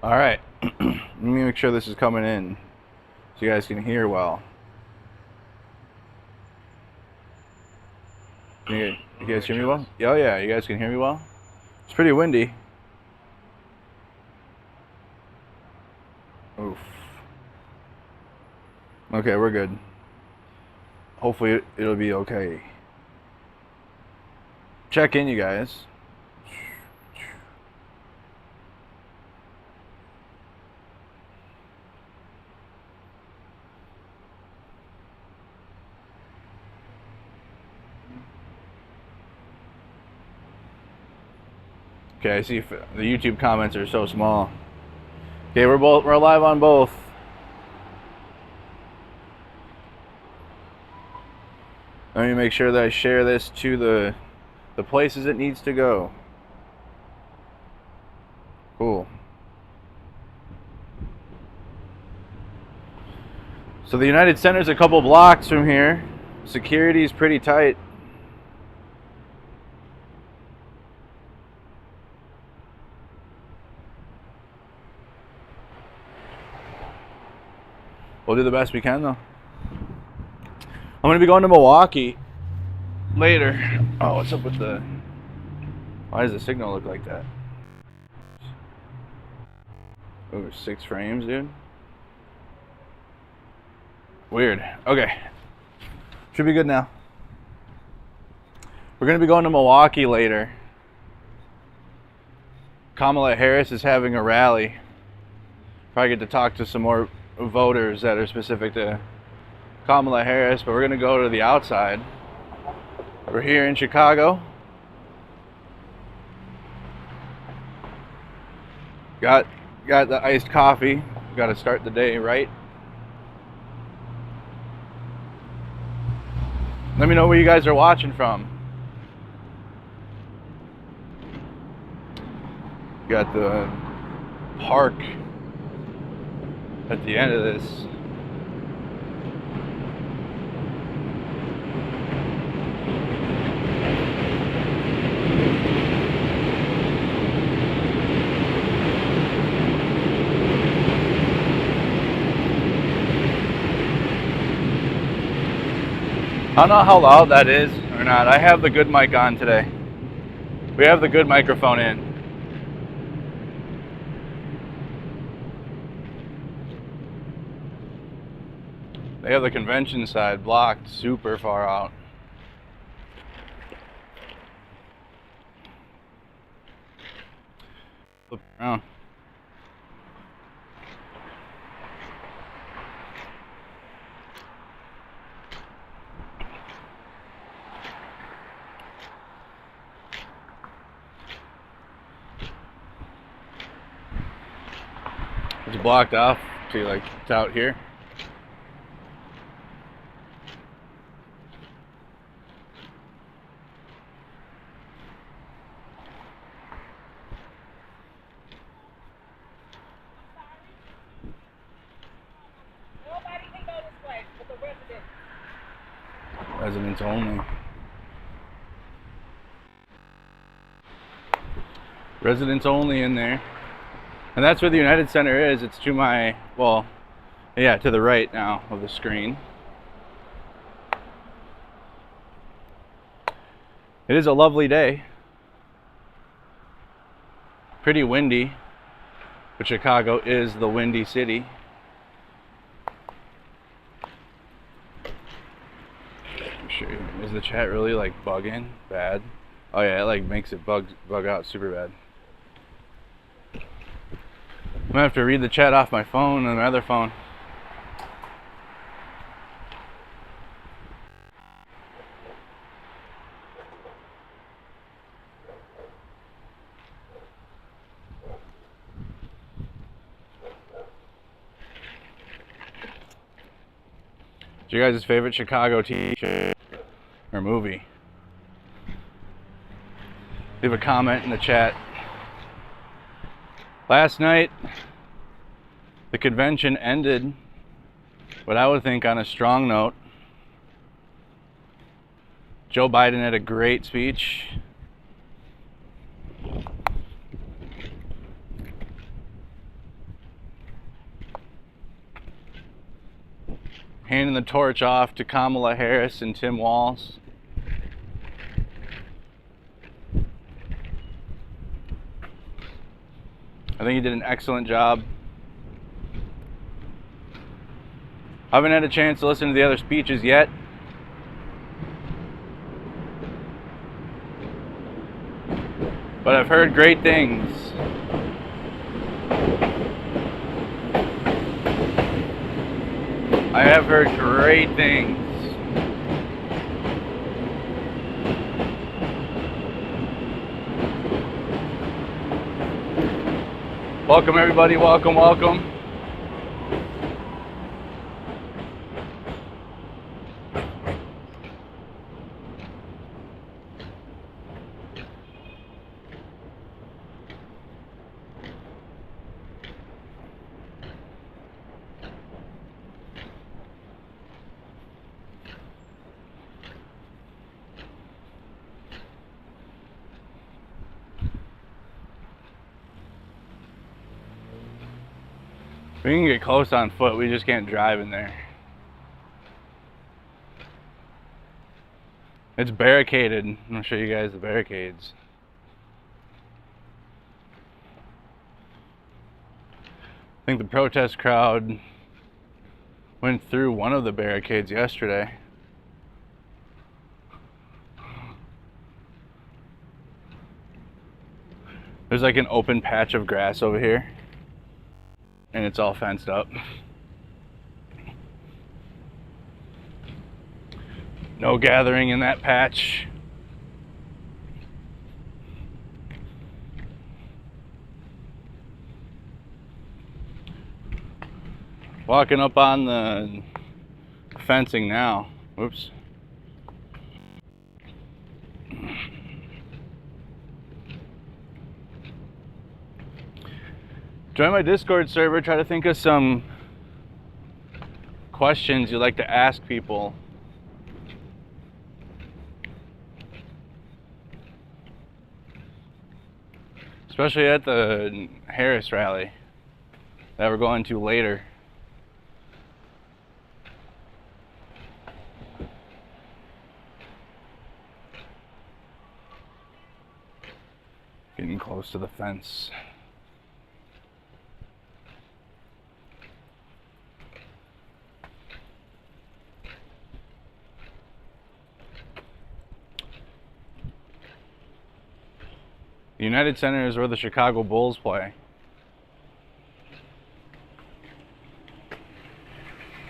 All right, let me make sure this is coming in so you guys can hear well. You guys hear me well? Oh yeah, you guys can hear me well? It's pretty windy. Oof. Okay, we're good. Hopefully it'll be okay. Check in, you guys. Okay, I see if the YouTube comments are so small. Okay, we're live on both. Let me make sure that I share this to the places it needs to go. Cool. So the United Center's a couple blocks from here. Security is pretty tight. We'll do the best we can though. I'm gonna be going to Milwaukee later. Oh, what's up with the... Why does the signal look like that? Oh, 6 frames, dude. Weird. Okay. Should be good now. We're gonna be going to Milwaukee later. Kamala Harris is having a rally. Probably get to talk to some more voters that are specific to Kamala Harris, but we're gonna go to the outside. We're here in Chicago. Got the iced coffee. Got to start the day right. Let me know where you guys are watching from. Got the park at the end of this. I don't know how loud that is or not. I have the good mic on today. We have the good microphone in. They have the convention side blocked super far out. Flip around. It's blocked off to like it's out here. Nobody can go this way, but the residents. Residents only. Residents only in there. And that's where the United Center is. It's to my, well, yeah, to the right now of the screen. It is a lovely day. Pretty windy, but Chicago is the windy city. Sure. Is the chat really like bugging bad? Oh yeah, it like makes it bug out super bad. I'm gonna have to read the chat off my phone and my other phone. What's your guys' favorite Chicago TV show or movie? Leave a comment in the chat. Last night, the convention ended, what I would think on a strong note. Joe Biden had a great speech. handing the torch off to Kamala Harris and Tim Walz. I think he did an excellent job. I haven't had a chance to listen to the other speeches yet. But I've heard great things. I have heard great things. Welcome everybody, welcome, welcome. We can get close on foot, we just can't drive in there. It's barricaded. I'm gonna show you guys the barricades. I think the protest crowd went through one of the barricades yesterday. There's like an open patch of grass over here, and it's all fenced up. No gathering in that patch. Walking up on the fencing now. Whoops. Join my Discord server. Try to think of some questions you'd like to ask people. Especially at the Harris rally that we're going to later. Getting close to the fence. The United Center is where the Chicago Bulls play.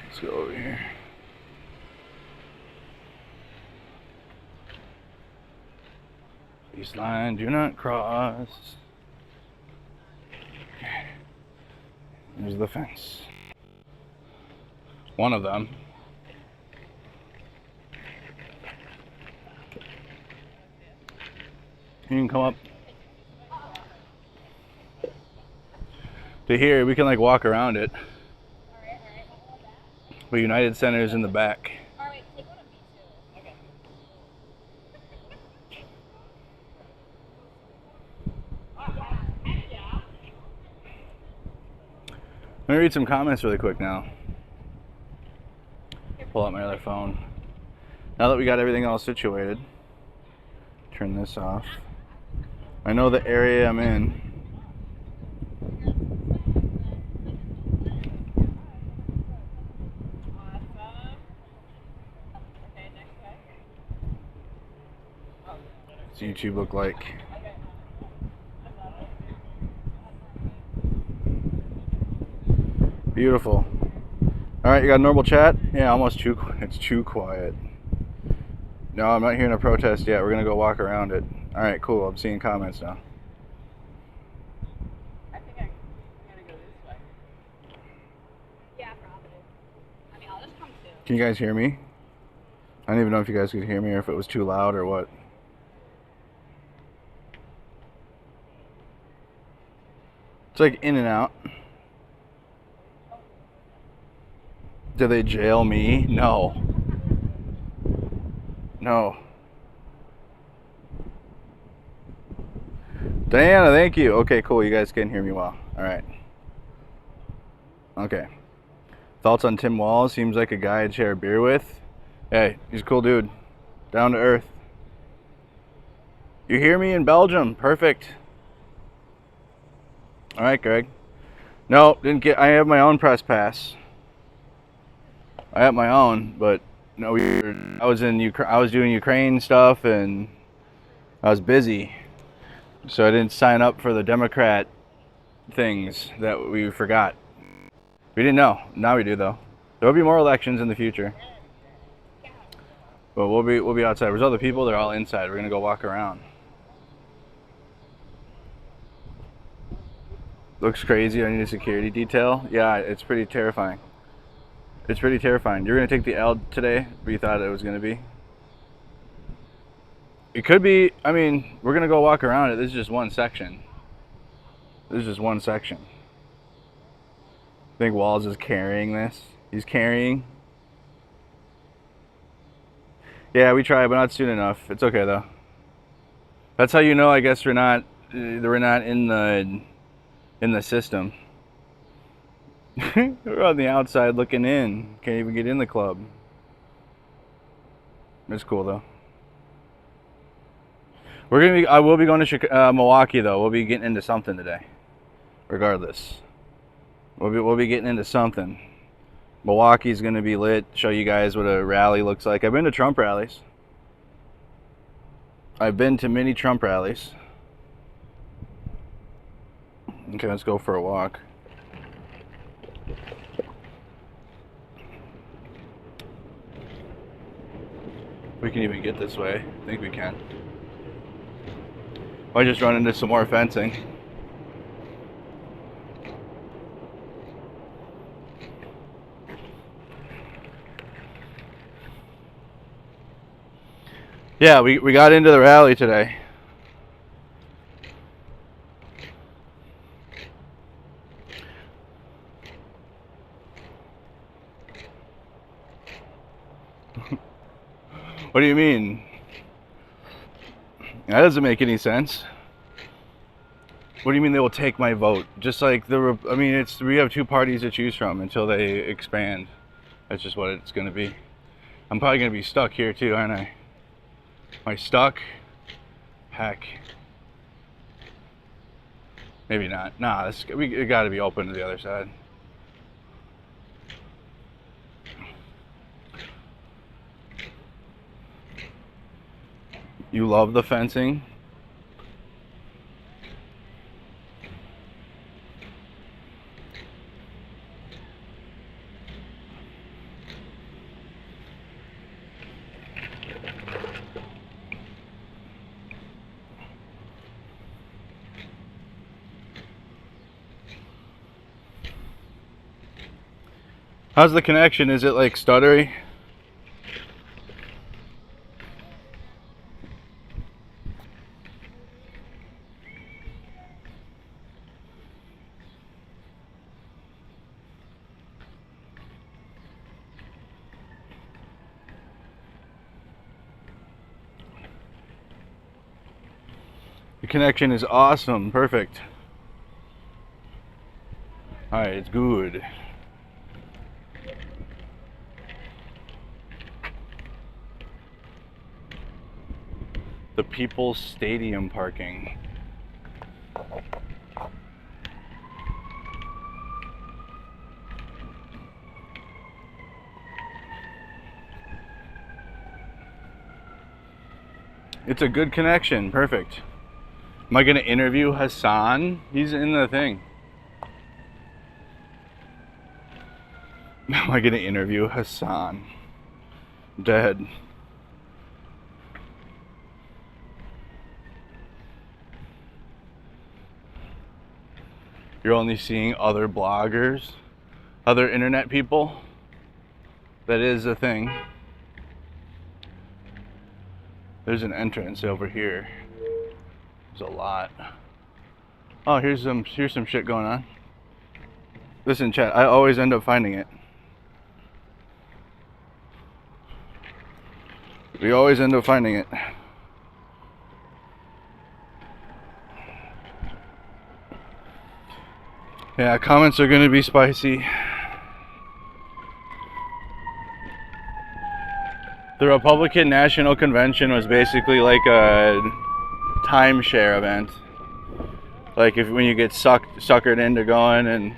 Let's go over here. East line, do not cross. Okay. There's the fence. One of them. You can come up to here. We can like walk around it. But United Center is in the back. Alright, take one of these two. Okay. Let me read some comments really quick now. Pull out my other phone. Now that we got everything all situated, turn this off. I know the area I'm in. What's YouTube look like? Beautiful. Alright, you got a normal chat? Yeah, almost too, it's too quiet. No, I'm not hearing a protest yet. We're gonna go walk around it. Alright, cool. I'm seeing comments now. I think I'm gonna go this way. Yeah, probably. I mean, I'll just come too. Can you guys hear me? I don't even know if you guys could hear me or if it was too loud or what. It's like in and out. Do they jail me? No. No. Diana, thank you. Okay, cool. You guys can hear me well. All right. Okay. Thoughts on Tim Walz? Seems like a guy I'd share a beer with. Hey, he's a cool dude. Down to earth. You hear me in Belgium? Perfect. All right, Greg. No, didn't get. I have my own press pass. I have my own, but no, I was in I was doing Ukraine stuff, and I was busy, so I didn't sign up for the Democrat things that we forgot. We didn't know. Now we do, though. There will be more elections in the future, but we'll be outside. There's other people. They're all inside. We're gonna go walk around. Looks crazy. I need a security detail. Yeah, it's pretty terrifying. It's pretty terrifying. You're gonna take the L today, but you thought it was gonna be. It could be. I mean, we're gonna go walk around it. This is just one section. This is just one section. I think Walz is carrying this. He's carrying. Yeah, we tried, but not soon enough. It's okay though. That's how you know. I guess we're not in the system. We're on the outside looking in. Can't even get in the club. It's cool though. I will be going to Milwaukee though. We'll be getting into something today. Regardless, we'll be getting into something. Milwaukee's gonna be lit. Show you guys what a rally looks like. I've been to Trump rallies. I've been to many Trump rallies. Okay, let's go for a walk. We can even get this way. I think we can. Might just run into some more fencing. Yeah, we got into the rally today. What do you mean? That doesn't make any sense. What do you mean they will take my vote? Just like I mean, we have two parties to choose from until they expand. That's just what it's going to be. I'm probably going to be stuck here too, aren't I? Am I stuck? Heck. Maybe not. Nah, we got to be open to the other side. You love the fencing? How's the connection? Is it like stuttery? The connection is awesome. Perfect. Alright, it's good. The People's Stadium parking. It's a good connection. Perfect. Am I going to interview Hassan? He's in the thing. Am I going to interview Hassan? Dead. You're only seeing other bloggers, other internet people. That is a thing. There's an entrance over here. There's a lot. Oh, here's some shit going on. Listen, chat, I always end up finding it. We always end up finding it. Yeah, comments are gonna be spicy. The Republican National Convention was basically like a timeshare event. Like if when you get suckered into going and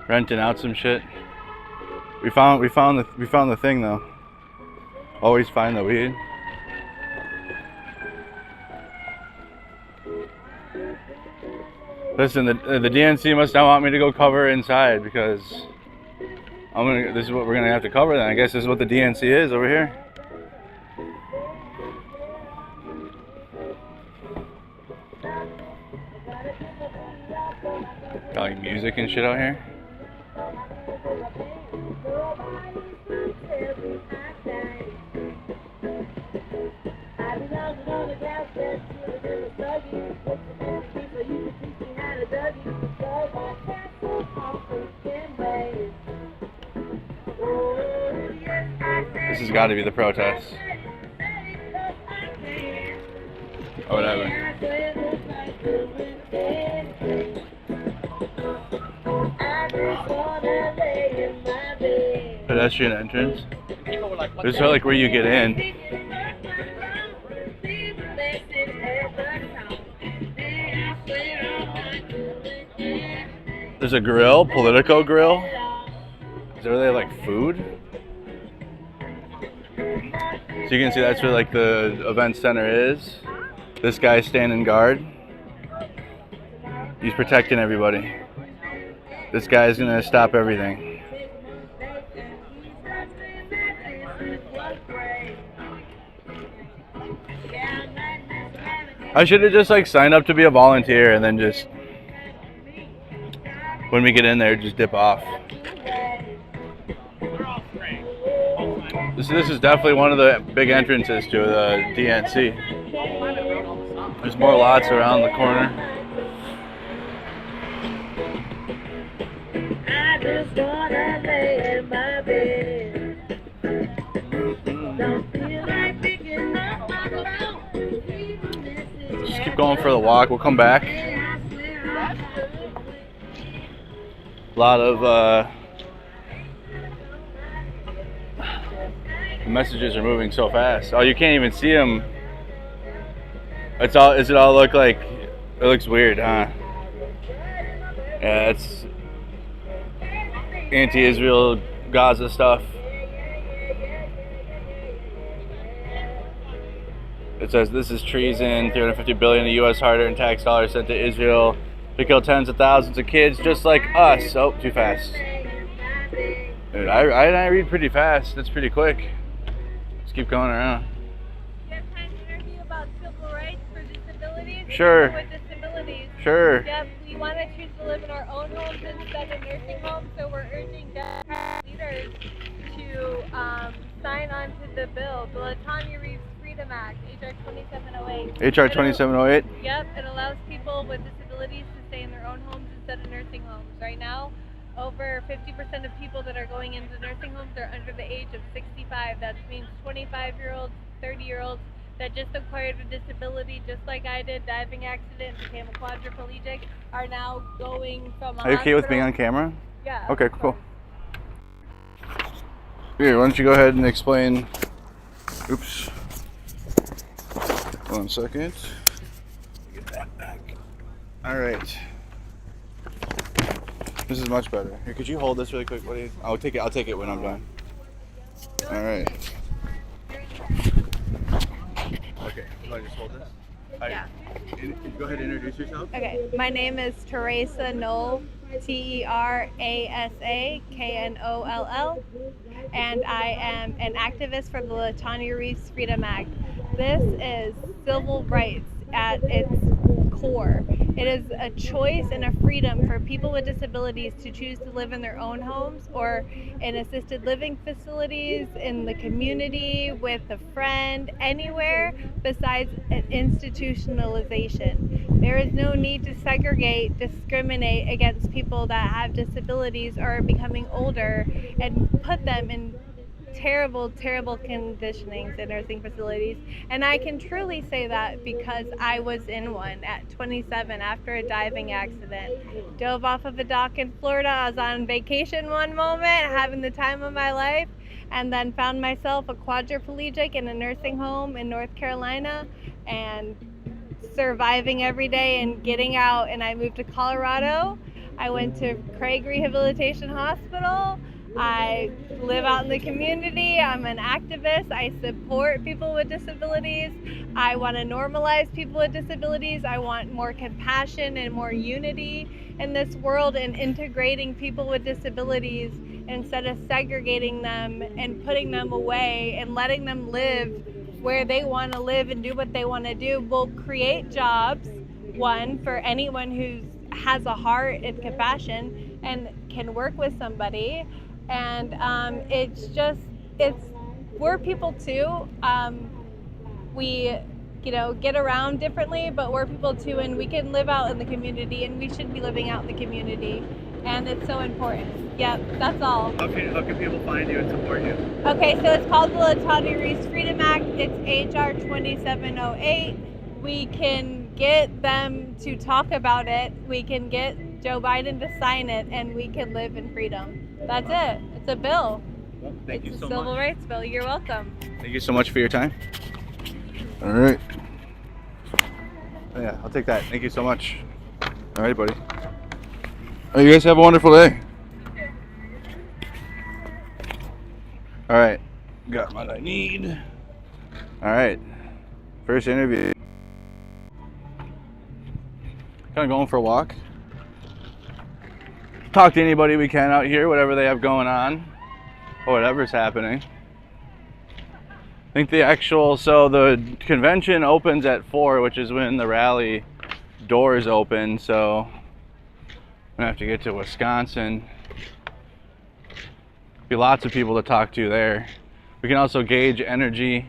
renting out some shit. We found the thing though. Always find the weed. Listen, the DNC must not want me to go cover inside because this is what we're gonna have to cover then. I guess this is what the DNC is over here. Got like music and shit out here. This has got to be the protest. Or whatever. Pedestrian entrance. This is like where you get in. There's a grill, Politico grill. Is there really like food? So you can see that's where like the event center is. This guy's standing guard. He's protecting everybody. This guy's gonna stop everything. I should have just like signed up to be a volunteer and then just when we get in there just dip off. This is definitely one of the big entrances to the DNC. There's more lots around the corner. I just wanna lay in my bed. Don't feel like picking up my phone. Just keep going for the walk. We'll come back. A lot of the messages are moving so fast. Oh, you can't even see them. Does it all look like? It looks weird, huh? Yeah, it's anti-Israel Gaza stuff. It says this is treason. 350 billion of U.S. hard-earned tax dollars sent to Israel to kill tens of thousands of kids just like us. Oh, too fast. Dude, I read pretty fast. That's pretty quick. Just keep going around. Do you have time to interview about civil rights for disabilities? Sure. With disabilities. Sure. Yep, we want to choose to live in our own homes instead of nursing homes, so we're urging Democratic leaders to sign on to the bill, the LaTanya Reeves Freedom Act, HR 2708. HR 2708? Yep, it allows people with disabilities to stay in their own homes instead of nursing homes. Right now, over 50% of people that are going into nursing homes are under the age of 65. That means 25-year-olds, 30-year-olds that just acquired a disability, just like I did, diving accident, became a quadriplegic, are now going from a Are you okay with hospital- being on camera? Yeah. Okay, cool. Here, why don't you go ahead and explain. Oops. 1 second. Get that back. All right. This is much better. Here, could you hold this really quick? I'll take it when I'm done. All right. Okay. You want to just hold this? Yeah. Go ahead and introduce yourself. Okay, my name is Teresa Knoll, TerasakNoll, and I am an activist for the LaTanya Reeves Freedom Act. This is civil rights at its core. It is a choice and a freedom for people with disabilities to choose to live in their own homes or in assisted living facilities, in the community, with a friend, anywhere besides an institutionalization. There is no need to segregate, discriminate against people that have disabilities or are becoming older and put them in terrible conditionings in nursing facilities. And I can truly say that because I was in one at 27 after a diving accident. Dove off of a dock in Florida. I was on vacation one moment, having the time of my life, and then found myself a quadriplegic in a nursing home in North Carolina and surviving every day and getting out. And I moved to Colorado. I went to Craig Rehabilitation Hospital. I live out in the community. I'm an activist. I support people with disabilities. I want to normalize people with disabilities. I want more compassion and more unity in this world, and integrating people with disabilities instead of segregating them and putting them away and letting them live where they want to live and do what they want to do will create jobs, one, for anyone who has a heart and compassion and can work with somebody. And we're people too. We get around differently, but we're people too, and we can live out in the community, and we should be living out in the community, and it's so important. Yep, that's all. How can people find you and support you? Okay, so it's called the Latanya Reese Freedom Act. It's HR 2708. We can get them to talk about it. We can get Joe Biden to sign it, and we can live in freedom. That's it. It's a bill. Well, thank you so much. It's a civil rights bill. You're welcome. Thank you so much for your time. All right. Yeah, I'll take that. Thank you so much. All right, buddy. Oh, you guys have a wonderful day. All right. Got what I need. All right. First interview. Kind of going for a walk. Talk to anybody we can out here, whatever they have going on, or whatever's happening. I think so the convention opens at 4, which is when the rally doors open, so I'm gonna have to get to Wisconsin. Be lots of people to talk to there. We can also gauge energy.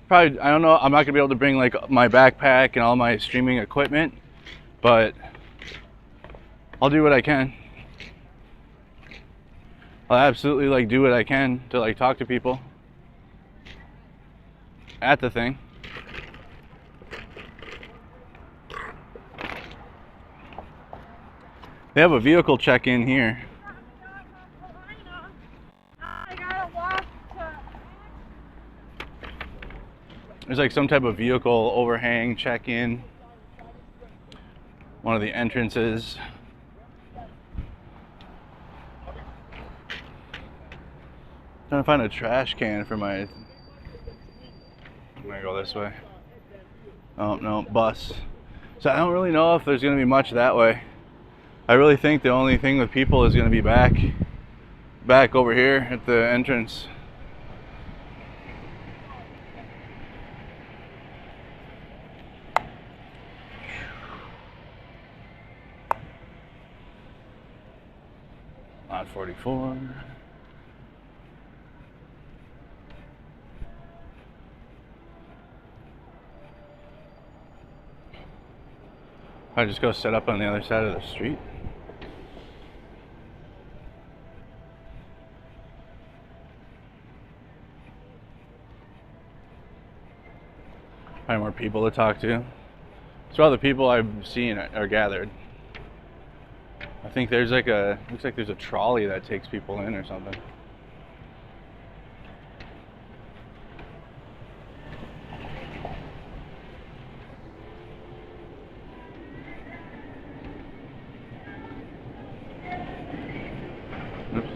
Probably, I don't know, I'm not gonna be able to bring like my backpack and all my streaming equipment, but I'll do what I can. I'll absolutely do what I can to talk to people at the thing. They have a vehicle check-in here. There's some type of vehicle overhang check-in. One of the entrances. Trying to find a trash can for my... I'm gonna go this way. Oh no, bus. So I don't really know if there's gonna be much that way. I really think the only thing with people is gonna be back over here at the entrance. Lot 44. I just go set up on the other side of the street. Find more people to talk to. So all the people I've seen are gathered. I think there's looks like there's a trolley that takes people in or something. Oops.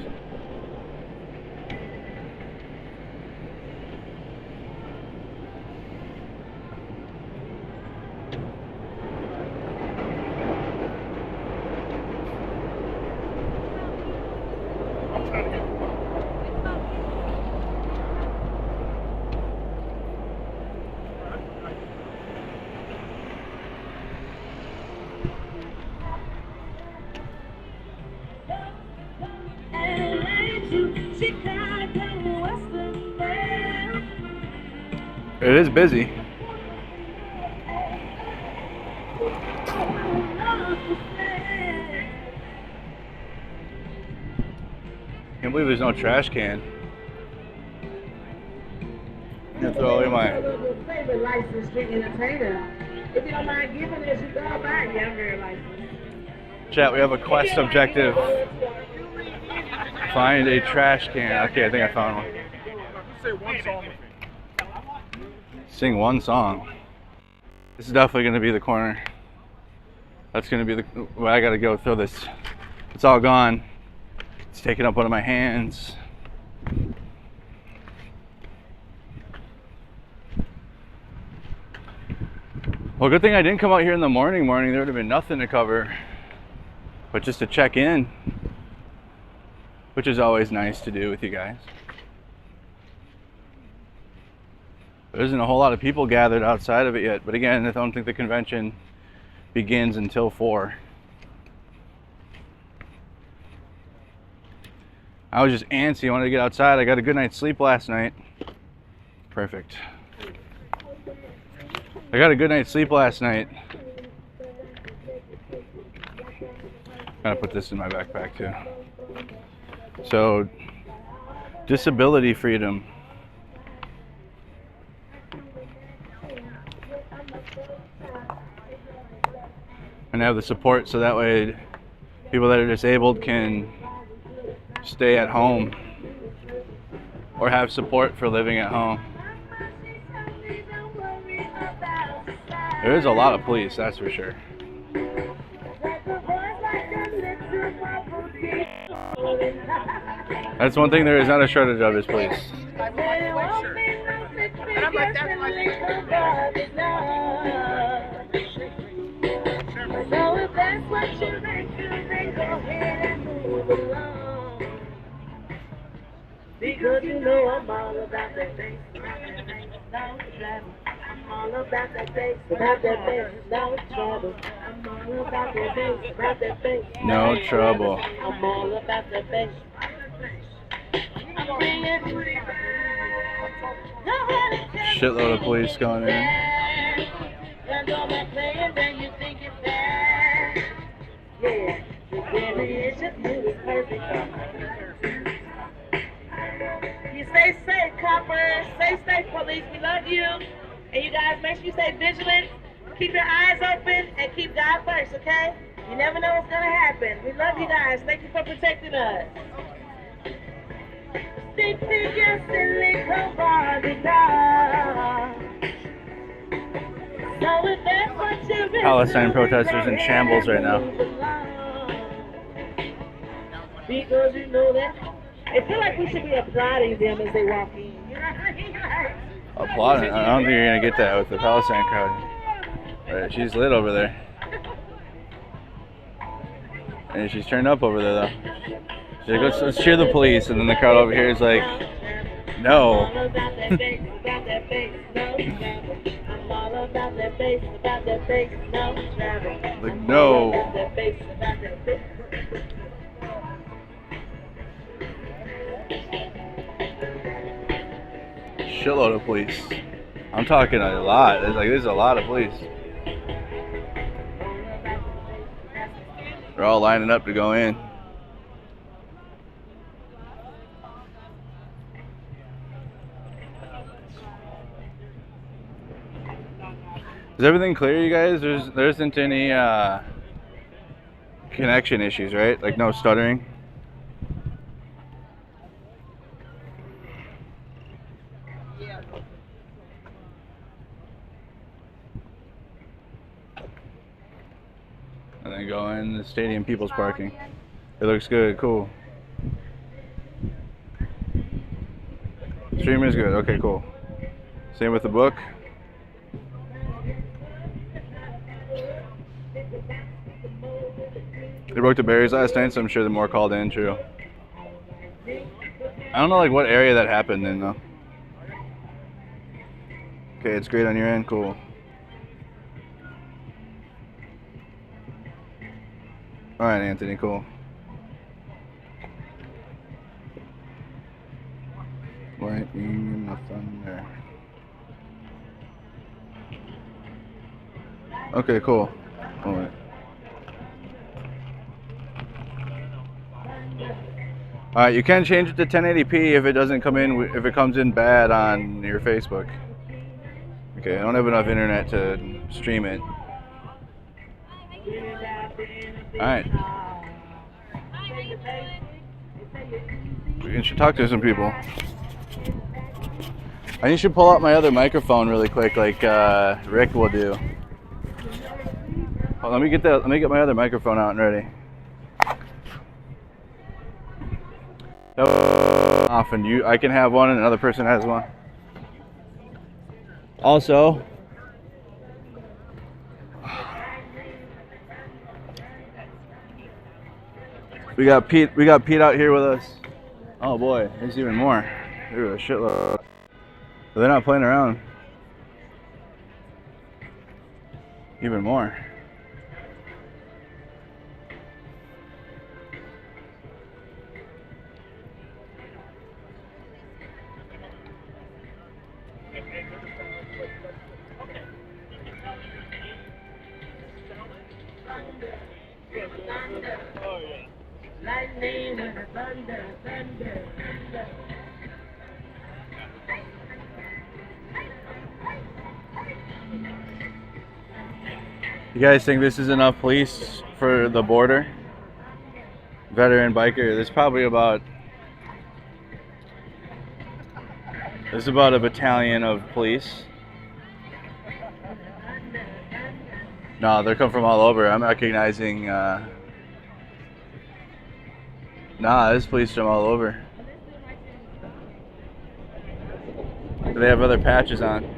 It is busy. Can't believe there's no trash can. I'm gonna throw away my favorite licensed street entertainer. If you don't mind giving it, you go back. Yeah, I'm very licensed. chat. We have a quest objective. Find a trash can. Okay, I think I found one. say one song with me. Sing one song. This is definitely going to be the corner. That's going to be the... Well, I got to go through this. It's all gone. It's taking up one of my hands. Well, good thing I didn't come out here in the morning. There would have been nothing to cover. But just to check in, which is always nice to do with you guys. There isn't a whole lot of people gathered outside of it yet. But again, I don't think the convention begins until 4. I was just antsy. I wanted to get outside. I got a good night's sleep last night. Perfect. I got a good night's sleep last night. Gotta put this in my backpack too. So, disability freedom. And have the support so that way people that are disabled can stay at home or have support for living at home. There is a lot of police, that's for sure. That's one thing there is not a shortage of is police. Because you know I'm all about that bass, I'm all about that bass, no trouble. I'm all about that bass, No trouble. I'm all about that bass. Shitload of police going in. And all that playing, then you think it's bad. Yeah, the variation is perfect. You stay safe, coppers. Stay safe, police. We love you. And you guys, make sure you stay vigilant. Keep your eyes open and keep God first, okay? You never know what's going to happen. We love you guys. Thank you for protecting us. Stick to your silly body now. So if that's what you've been Palestine protesters in shambles right now. Because you know that. I feel like we should be applauding them as they walk in. Applauding? I don't think you're going to get that with the Palestine crowd. Right, she's lit over there. And she's turned up over there, though. She's like, let's cheer the police. And then the crowd over here is like, no. Like, no. Shitload of police. I'm talking a lot. There's a lot of police. They're all lining up to go in. Is everything clear, you guys? There isn't any connection issues, right? Like no stuttering. And then go in the stadium people's parking. It looks good, cool. Stream is good, okay, cool. Same with the book. They broke the barriers last night, so I'm sure the more called in, true. I don't know like what area that happened in though. Okay, it's great on your end, cool. Alright, Anthony, cool. Lightning and the thunder. Okay, cool. Alright. Alright, you can change it to 1080p if it doesn't come in, if it comes in bad on your Facebook. Okay, I don't have enough internet to stream it. Alright. We should talk to some people. I should pull out my other microphone really quick, like Rick will do. Well, let me get my other microphone out and ready. Often I can have one and another person has one. Also, we got Pete out here with us. Oh boy, there's even more. There's a shitload. But they're not playing around. Even more. Lightning and the thunder, thunder, thunder. You guys think this is enough police for the border? Veteran biker. There's probably about a battalion of police. No, they come from all over. I'm recognizing. Nah, there's police from all over. They have other patches on.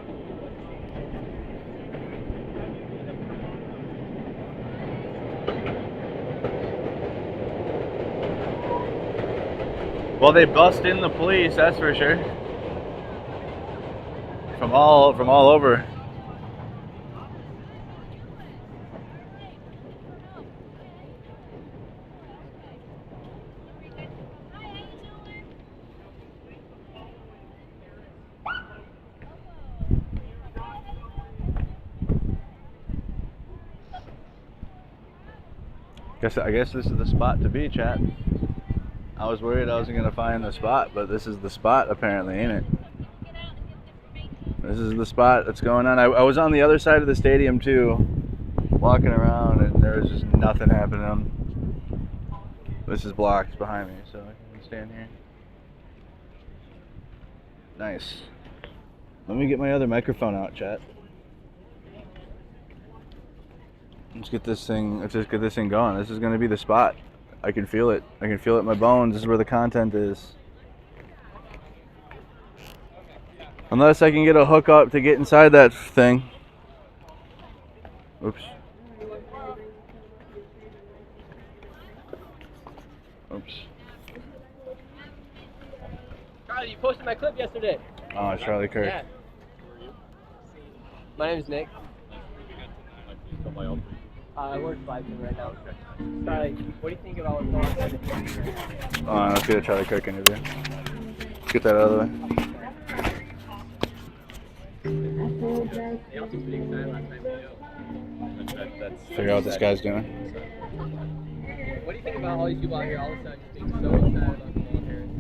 Well, they bust in the police, that's for sure. From all over. I guess this is the spot to be, chat. I was worried I wasn't gonna find the spot, but this is the spot apparently, ain't it? This is the spot that's going on. I was on the other side of the stadium too, walking around, and there was just nothing happening. This is blocked behind me, so I can stand here. Nice. Let me get my other microphone out, chat. Let's just get this thing going. This is gonna be the spot. I can feel it. I can feel it in my bones. This is where the content is. Unless I can get a hookup to get inside that thing. Oops. Oops. Charlie, you posted my clip yesterday. Oh, it's Charlie Kirk. Yeah. My name's Nick. I work flagging right now. Charlie, what do you think about what's going on? Let's get a Charlie Kirk interview. Let's get that out of the way. They all seem pretty excited last time. Figure out what this guy's doing. What do you think about all these people out here all of a sudden just being so excited about Kamala Harris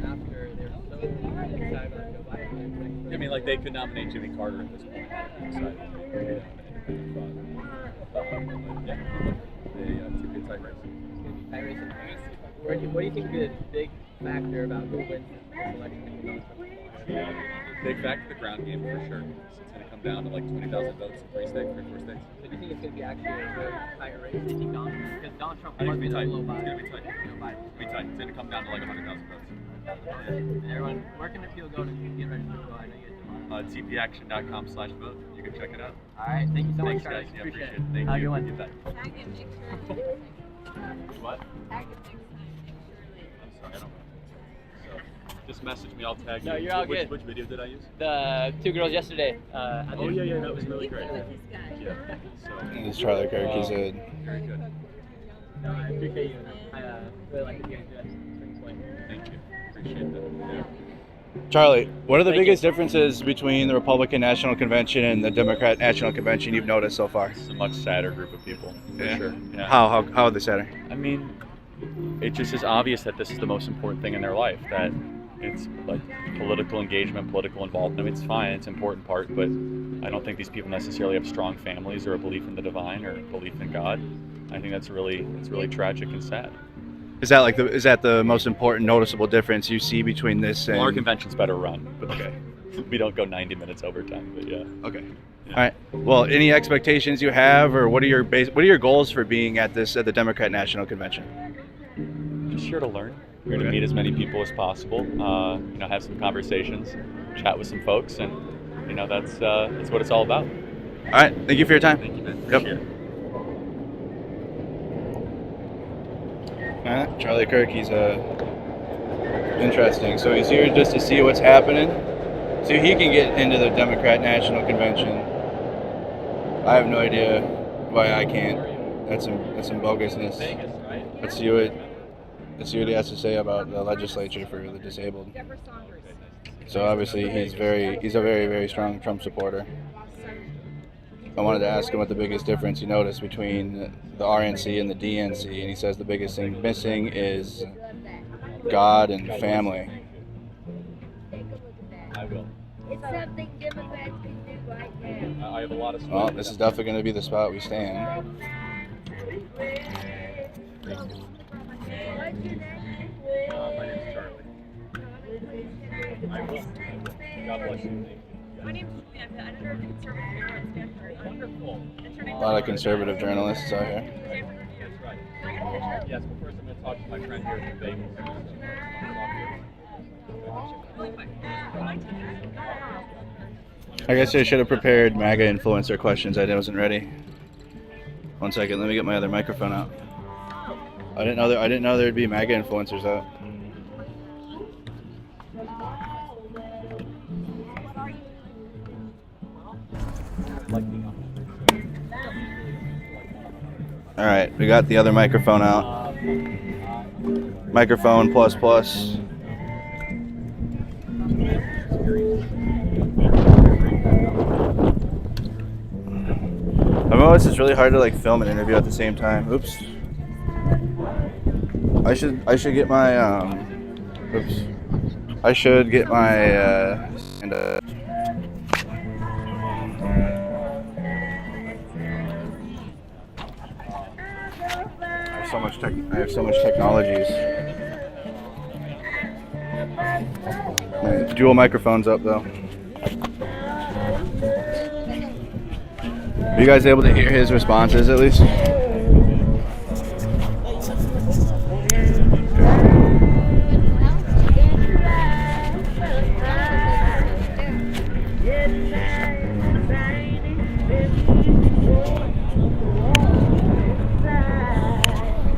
after they're so excited about Joe Biden? I mean, like, they could nominate Jimmy Carter at this point. Yeah, it's a good tight race. What do you think would be the big factor about who wins this election? Big factor, the ground game for sure. It's going to come down to like 20,000 votes in 3 or 4 states. So do you think it's going to be actually a very tight race? Do you think because Donald Trump I think was it's a going to little be tight. biased? It's going to be tight. It's going to be come down to like 100,000 votes. And everyone, where can the people go to get registered to vote? I know you guys do a lot. tpaction.com/vote. You can check it out. All right, thank you so much, Thanks, Charlie. guys. Yeah, Appreciate it. Thank Have a you. good one. You bet. What? I'm sorry, I don't know. So, just message me. I'll tag you. No, you're all good. Which video did I use? The 2 girls yesterday. Oh yeah, that was really great. Yeah. So, This is Charlie Kirk. He's a very good. No, I appreciate you. I really like that you guys do that. It's a point. Thank you. Appreciate that. Yeah. Charlie, what are the Thank biggest you. differences between the Republican National Convention and the Democrat National Convention you've noticed so far? It's a much sadder group of people, for sure. Yeah. How are they sadder? I mean, it just is obvious that this is the most important thing in their life. That it's like political engagement, political involvement. I mean, it's fine, it's an important part, but I don't think these people necessarily have strong families or a belief in the divine or a belief in God. I think it's really tragic and sad. Is that the most important noticeable difference you see between this and Well, our convention's better run, but Okay. We don't go 90 minutes overtime, but yeah. Okay. All right. Well, any expectations you have, or what are your goals for being at the Democrat National Convention? Just here to learn. Here to Okay. meet as many people as possible. Have some conversations, chat with some folks, and that's what it's all about. All right. Thank you for your time. Thank you, man. Yep. Appreciate it. All right. Charlie Kirk, he's interesting. So he's here just to see what's happening. So he can get into the Democrat National Convention. I have no idea why I can't. That's some bogusness. Vegas, right? Let's see what he has to say about the legislature for the disabled. So obviously he's a very, very strong Trump supporter. I wanted to ask him what the biggest difference he noticed between the RNC and the DNC, and he says the biggest thing missing is God and family. I will. It's something Democrats can do right now. I have a lot of. Well, this is definitely going to be the spot we stand. What's your name? My name is Charlie. I will. God bless you. My name's Julia. I'm the editor of the Conservative Bureau at Stanford. Wonderful. A lot of conservative journalists out here. That's right. Yes, but first I'm going to talk to my friend here in Vegas. I guess I should have prepared MAGA influencer questions. I wasn't ready. One second, let me get my other microphone out. I didn't know there'd be MAGA influencers out. All right, we got the other microphone out. Microphone plus plus. I've noticed it's really hard to like film an interview at the same time. Oops. I should get my oops. I should get my and I have so much technologies. My dual microphones up though. Are you guys able to hear his responses at least?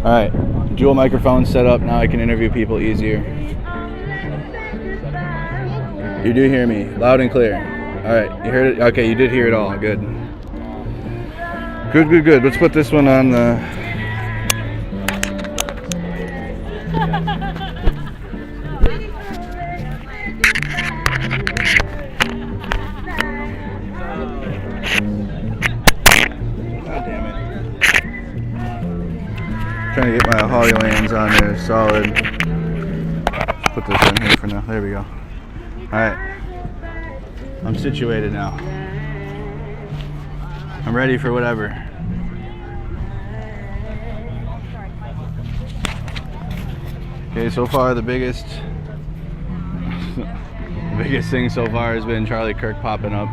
Alright, dual microphone set up, now I can interview people easier. You do hear me, loud and clear. Alright, you heard it? Okay, you did hear it all, good. Good. Let's put this one on the... God damn it. Trying to get my Holly Lanes on there solid. Put this in here for now. There we go. Alright. I'm situated now. I'm ready for whatever. Okay, so far the biggest thing so far has been Charlie Kirk popping up.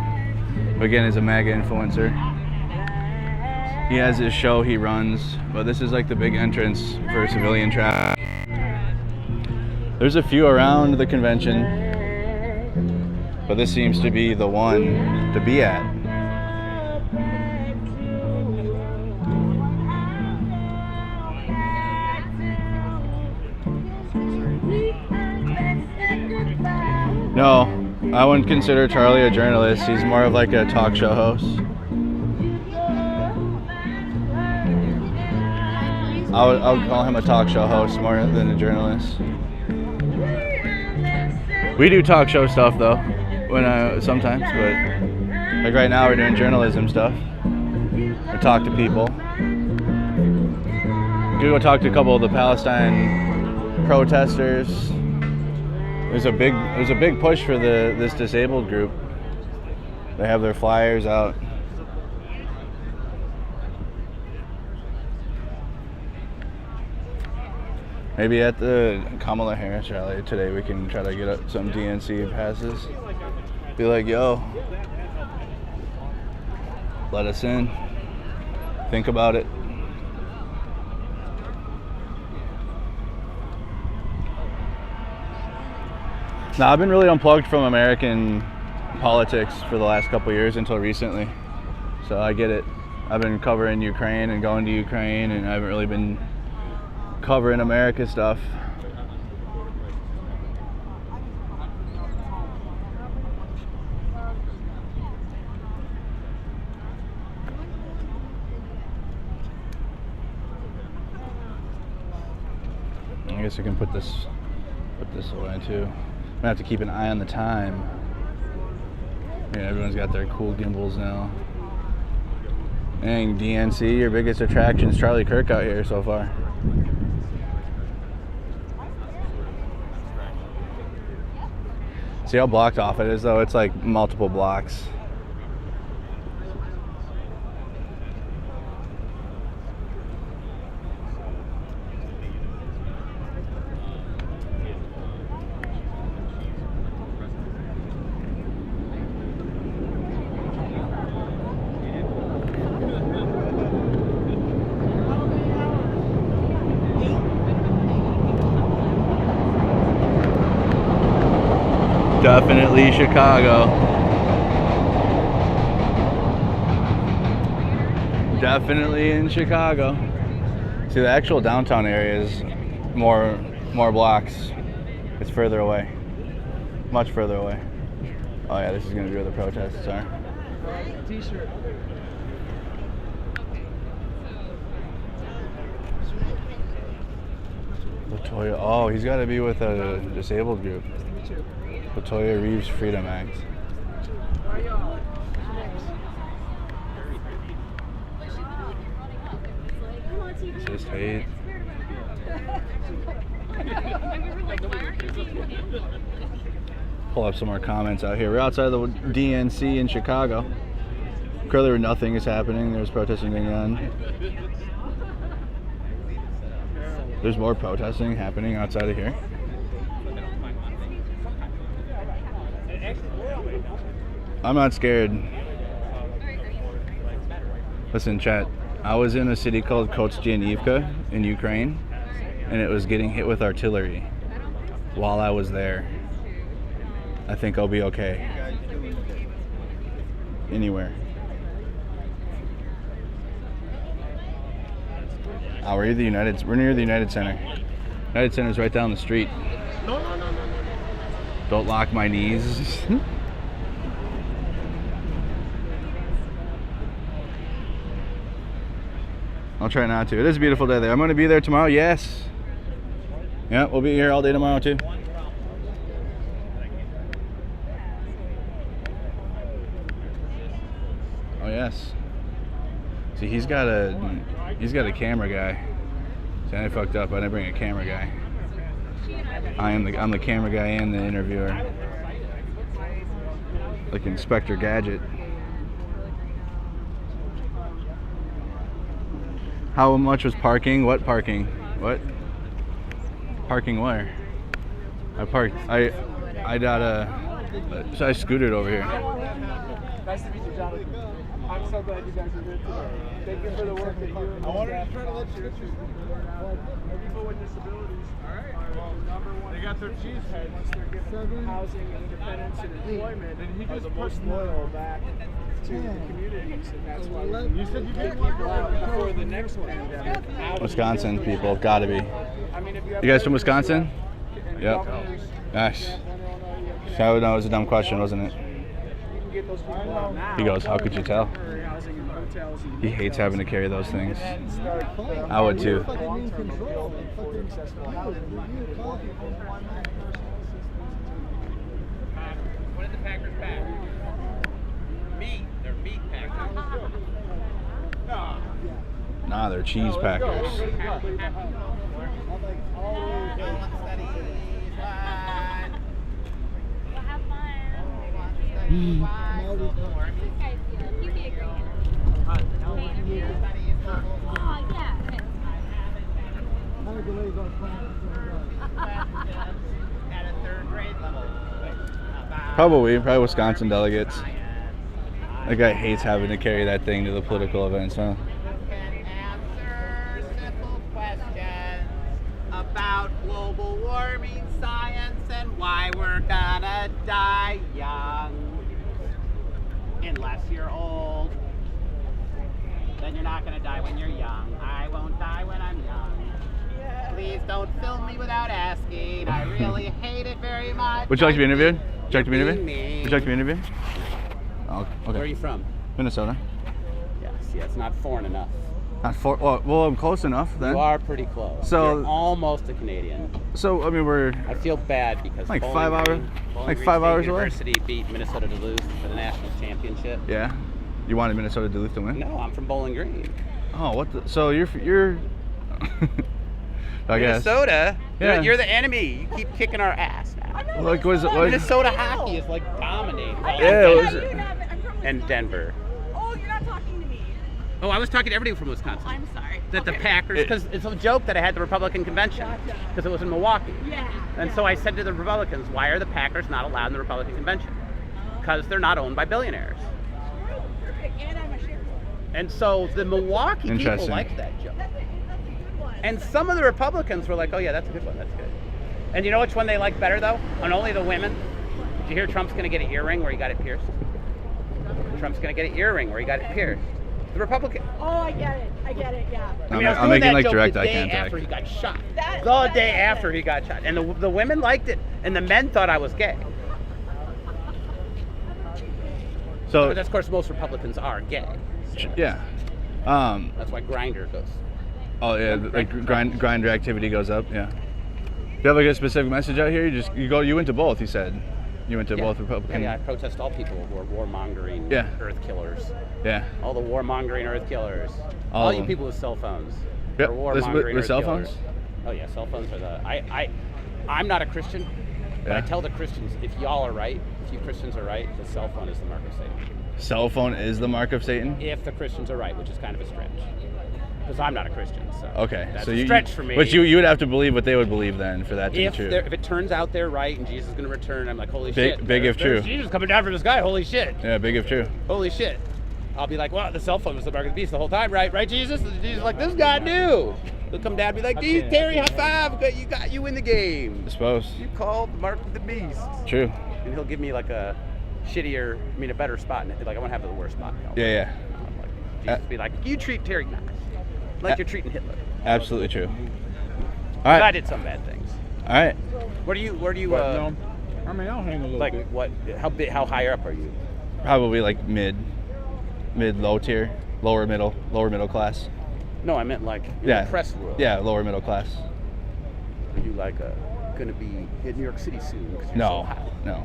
Again, is a MAGA influencer. He has his show he runs, but this is like the big entrance for civilian traffic. There's a few around the convention, but this seems to be the one to be at. No, I wouldn't consider Charlie a journalist. He's more of like a talk show host. I would call him a talk show host more than a journalist. We do talk show stuff though, sometimes, but like right now we're doing journalism stuff. We talk to people. We go talk to a couple of the Palestine protesters. There's a big push for this disabled group. They have their flyers out. Maybe at the Kamala Harris rally today we can try to get up some DNC passes. Be like, yo, let us in. Think about it. Now, I've been really unplugged from American politics for the last couple of years until recently. So I get it. I've been covering Ukraine and going to Ukraine, and I haven't really been covering America stuff. I guess I can put this away too. I'm gonna have to keep an eye on the time. Yeah, everyone's got their cool gimbals now. Dang, DNC, your biggest attraction is Charlie Kirk out here so far. See how blocked off it is though? It's like multiple blocks. Definitely Chicago. Definitely in Chicago. See, the actual downtown area is more blocks. It's further away. Much further away. Oh yeah, this is gonna be where the protests are. T-shirt. Latoya, oh, he's gotta be with a disabled group. Latoya Reeves Freedom Act. Just hate. Pull up some more comments out here. We're outside of the DNC in Chicago. Currently nothing is happening. There's protesting going on. There's more protesting happening outside of here. I'm not scared. Listen, chat. I was in a city called Kostyantynivka in Ukraine, and it was getting hit with artillery while I was there. I think I'll be okay. Anywhere. Oh, we're near the United Center. United Center's right down the street. No. Don't lock my knees. I'll try not to. It is a beautiful day there. I'm going to be there tomorrow. Yes. Yeah, we'll be here all day tomorrow too. Oh yes. See, he's got a camera guy. See, I fucked up. I didn't bring a camera guy. I'm the camera guy and the interviewer. Like Inspector Gadget. How much was parking? What parking? What? Parking where? I parked. So I scooted over here. Nice to meet you, Jonathan. I'm so glad you guys are here today. Thank you for the work that you and I wanted to try to let you people with disabilities. All right. Well, number one. They got their cheese heads. Once they're given housing, independence, and employment, are the most loyal back to the communities, and that's why You said you did people out before the next pandemic. Wisconsin people, gotta be. I mean, if you You guys from Wisconsin? Yep. Nice. So that was a dumb question, wasn't it? get those people out now. He goes, how could you tell? Housing and hotels and He hates having to carry those things. and start I would too. long-term appeal for accessible housing. What did the Packers pack? Meat. They're meat packers. Nah, they're cheese packers. At a third grade level. Probably Wisconsin delegates. That guy hates having to carry that thing to the political events, huh? Can answer simple questions about global warming science and why we're gonna die young. Unless you're old, then you're not gonna die when you're young. I won't die when I'm young. Please don't film me without asking. I really hate it very much. Would you like to be interviewed? Would you like to be You're interviewed? being Would you like to be interviewed? Oh, okay. Where are you from? Minnesota. Yes, yeah, it's not foreign enough. Not for. Well, I'm close enough then. You are pretty close. So- You're almost a Canadian. So I mean, we're I feel bad because Like Bowling 5 hours- Green- Bowling like Green 5 State hours away? University beat Minnesota Duluth for the national championship. yeah. You wanted Minnesota Duluth to win? No, I'm from Bowling Green. Oh, what the? So you're. I guess. Minnesota? Yeah. You're the enemy. You keep kicking our ass now. Like was it? Minnesota hockey is like dominating. Well, Yeah, it was- I'm from and Denver. Oh, you're not talking to me. Oh, I was talking to everybody from Wisconsin. I'm sorry. That the Okay. Packers, because it's a joke that I had the Republican convention, because it was in Milwaukee. Yeah. And so I said to the Republicans, why are the Packers not allowed in the Republican convention? Because they're not owned by billionaires. Perfect. And I'm a shareholder. And so the Milwaukee people Interesting. liked that joke. That's a good one. And some of the Republicans were like, oh yeah, that's a good one, that's good. And you know which one they like better though? And only the women. Did you hear Trump's gonna get an earring where he got it pierced? Trump's gonna get an earring where he got it pierced. The Republican. Oh, I get it. Yeah. I mean, I was I'm doing making that like joke direct the eye day contact. after he got shot. That- The that- day that- after he got shot. And the women liked it. And the men thought I was gay. So But of course most Republicans are gay. yeah. That's why Grindr goes. Oh yeah, like grinder activity goes up. Yeah. Do you have like a specific message out here? You went to both. You said you went to both Republican. Yeah, I protest all people who are warmongering Yeah. earth killers. Yeah. All the warmongering earth killers. All All of you them. people with cell phones. Yep. Are warmongering With earth cell killers. phones? Oh yeah, cell phones are the. I'm not a Christian, but I Yeah. tell the Christians, if y'all are right, if you Christians are right, the cell phone is the mark of Satan. Cell phone is the mark of Satan. If the Christians are right, which is kind of a stretch, because I'm not a Christian, so Okay. that's So a stretch for me. But you would have to believe what they would believe then for that to if be true. if it turns out they're right and Jesus is going to return, I'm like, holy shit. Big if there's true. Jesus coming down from the sky, holy shit. Yeah, big if true. Holy shit. I'll be like, well, the cell phone was the mark of the beast the whole time, right? Right, Jesus? And Jesus is like, this guy knew. He'll come down and be like, dude, Terry, high five. You in the game. I suppose. You called the mark of the beast. True. And he'll give me like a better spot. Like, I won't have the worst spot. Yeah. Like, Jesus will be like, you treat Terry nice. Like you're treating Hitler. Absolutely true. All But I right. did some bad things. All right. Where do you, No, I mean, I'll hang a little like, bit. what, how higher up are you? Probably like mid, low tier, lower middle class. No, I meant like in Yeah. the press world. Yeah, lower middle class. Are you like gonna be in New York City soon? 'Cause you're so No, hot? no.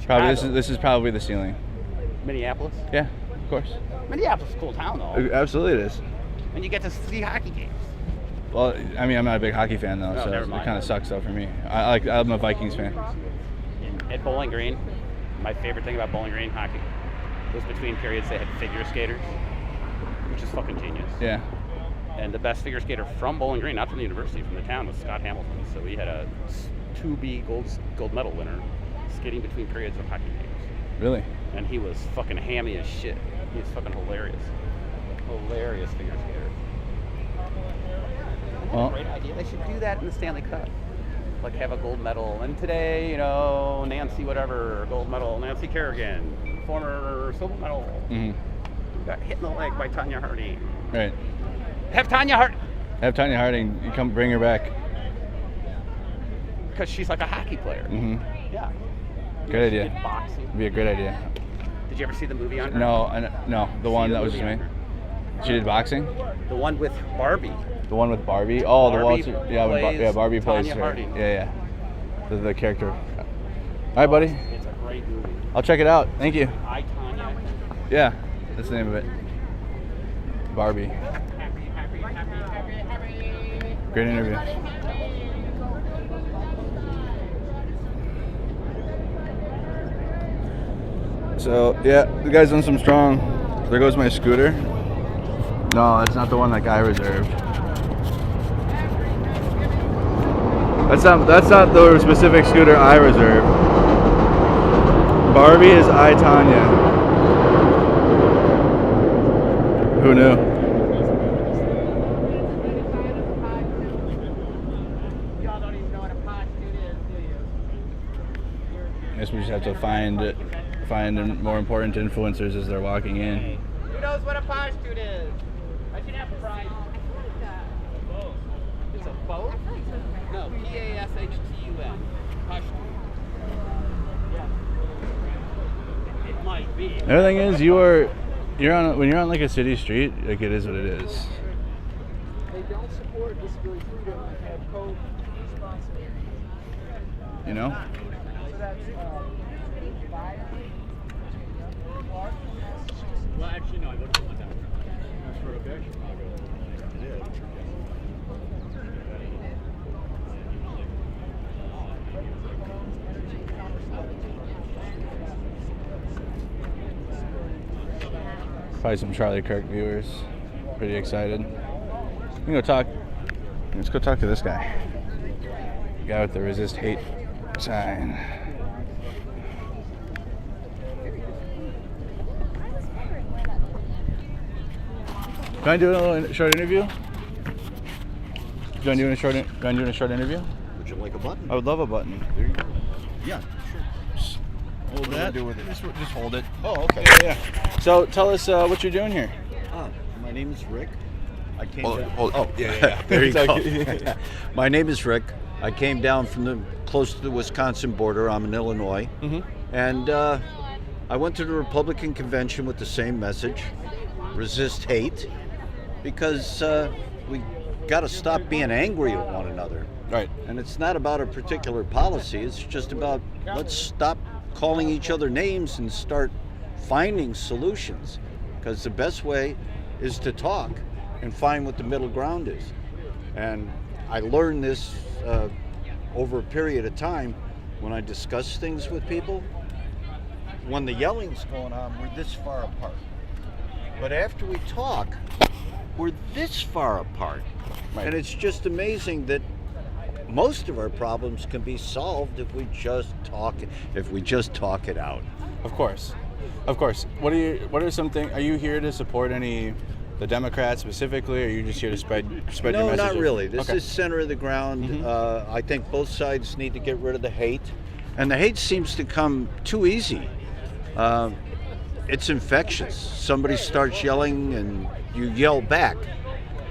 Probably Chicago. this is probably the ceiling. Minneapolis. Yeah, of course. Minneapolis is a cool town though, Absolutely it is. and you get to see hockey games. Well, I mean, I'm not a big hockey fan though, No, so never it mind. kind of sucks though for me. I'm a Vikings fan. At Bowling Green, my favorite thing about Bowling Green hockey was between periods they had figure skaters, which is fucking genius. Yeah. And the best figure skater from Bowling Green, not from the university, from the town, was Scott Hamilton. So we had a 2B gold medal winner skating between periods of hockey games. Really? And he was fucking hammy as shit. He was fucking hilarious. Hilarious figure skater. Well, Great idea. They should do that in the Stanley Cup. Like have a gold medal. And today, Nancy whatever, gold medal, Nancy Kerrigan, former silver medal. mhm. Got hit in the leg by Tanya Harding. Right. Have Tanya Harding, Have Tanya Harding, you come bring her back. because she's like a hockey player. Mhm. Yeah. Good She idea. did boxing. It'd be a great idea. Did you ever see the movie on her? No, the one that was just me. She did boxing. The one with Barbie. The one with Barbie. Oh, the Barbie one. Yeah, Barbie plays Tanya her. Harding. Yeah. The character. All right, buddy. It's a great movie. I'll check it out. Thank you. I, Tanya. Yeah, that's the name of it. Barbie. Great interview. So yeah, the guy's done some strong. There goes my scooter. No, that's not the one that guy reserved. That's not the specific scooter I reserved. Barbie is I, Tanya. Who knew? Y'all don't even know what a prostitute is, do you? I guess we just have to find more important influencers as they're walking in. Who knows what a prostitute is? I should have a prize. It's a boat? No, P-A-S-H-T-U-N. Pashtun. It might be. The other thing is, when you're on like a city street, like it is what it is. They don't support disability freedom and have co-responsibility. You know? So that's Well, actually, no, I looked at one down. That's for a big Chicago. Probably some Charlie Kirk viewers. Pretty excited. Let's go talk to this guy. The guy with the resist hate sign. Can I do a little short interview? Do you want to do a short interview? Would you like a button? I would love a button. There you go. Yeah, sure. Hold What do I that. do with it? Just hold it. Oh, okay. Yeah. So tell us what you're doing here. My name is Rick. I came Hold- down. hold- Oh, yeah. There you It's go. okay. My name is Rick. I came down from close to the Wisconsin border. I'm in Illinois. Mm-hmm. And I went to the Republican convention with the same message: resist hate, because we got to stop being angry at one another. Right. And it's not about a particular policy. It's just about let's stop calling each other names and start finding solutions. Because the best way is to talk and find what the middle ground is. And I learned this over a period of time when I discuss things with people. When the yelling's going on, we're this far apart. But after we talk, we're this far apart. Right. And it's just amazing that most of our problems can be solved if we just talk it out. Of course. What are some things? Are you here to support the Democrats specifically, or are you just here to spread your message? No, not really. This Okay. is center of the ground. Mhm. I think both sides need to get rid of the hate, and the hate seems to come too easy. It's infectious. Somebody starts yelling, and you yell back.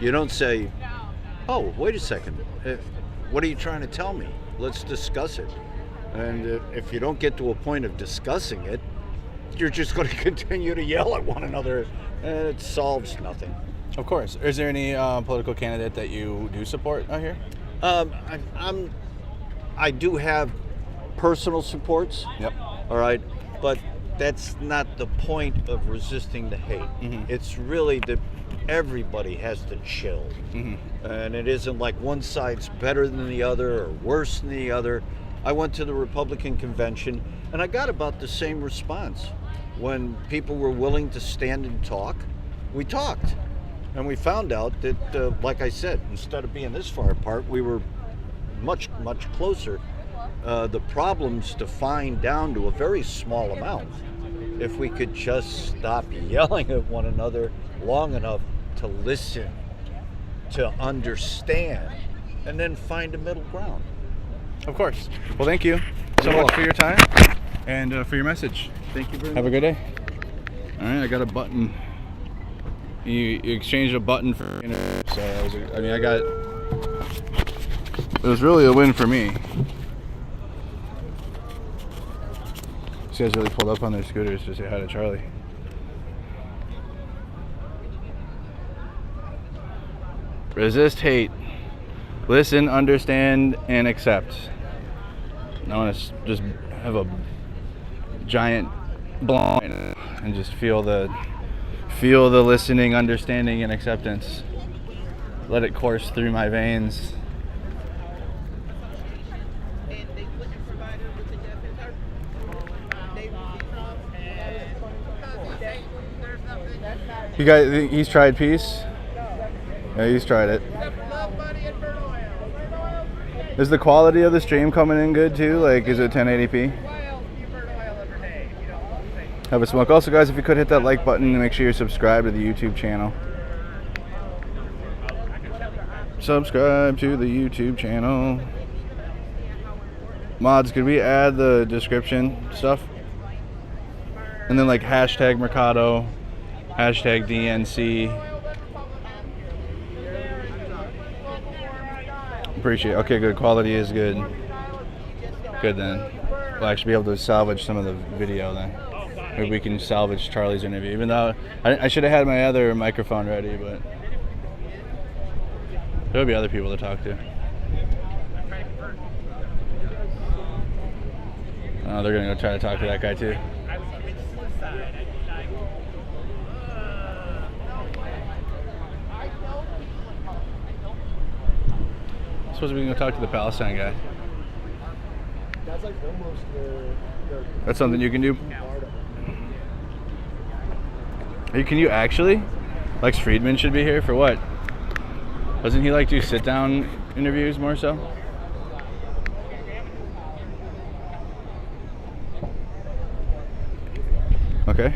You don't say, "Oh, wait a second. What are you trying to tell me? Let's discuss it." And if you don't get to a point of discussing it, you're just going to continue to yell at one another, and it solves nothing. Of course. Is there any political candidate that you do support out here? I do have personal supports. Yep. All right, but that's not the point of resisting the hate. Mhm. It's really that everybody has to chill, and it isn't like one side's better than the other or worse than the other. I went to the Republican convention, and I got about the same response. When people were willing to stand and talk, we talked, and we found out that, like I said, instead of being this far apart, we were much, much closer. The problems defined down to a very small amount. If we could just stop yelling at one another long enough to listen, to understand, and then find a middle ground. Of course. Well, thank you so You're much for welcome. your time and for your message. Thank you very much. Have a good day. All right, I got a button. You exchanged a button for so it was really a win for me. These guys really pulled up on their scooters to say hi to Charlie. Resist hate. Listen, understand, and accept. I want to just have a giant blow and just feel the listening, understanding, and acceptance. Let it course through my veins. He's tried peace? Yeah, he's tried it. Is the quality of the stream coming in good too? Like, is it 1080p? have a smoke. Also, guys, if you could hit that like button and make sure you're subscribed to the YouTube channel. Subscribe to the YouTube channel. Mods, could we add the description stuff? And then like hashtag Mercado, hashtag DNC. Appreciate it. Okay, good. Quality is good. Good then. We'll actually be able to salvage some of the video then. Maybe we can salvage Charlie's interview. Even though I should have had my other microphone ready, but there'll be other people to talk to. Oh, they're gonna go try to talk to that guy too. Supposed to be gonna talk to the Palestine guy. That's like almost their That's something you can do. Hey, can you actually? Lex Friedman should be here for what? Doesn't he like do sit-down interviews more so? Okay.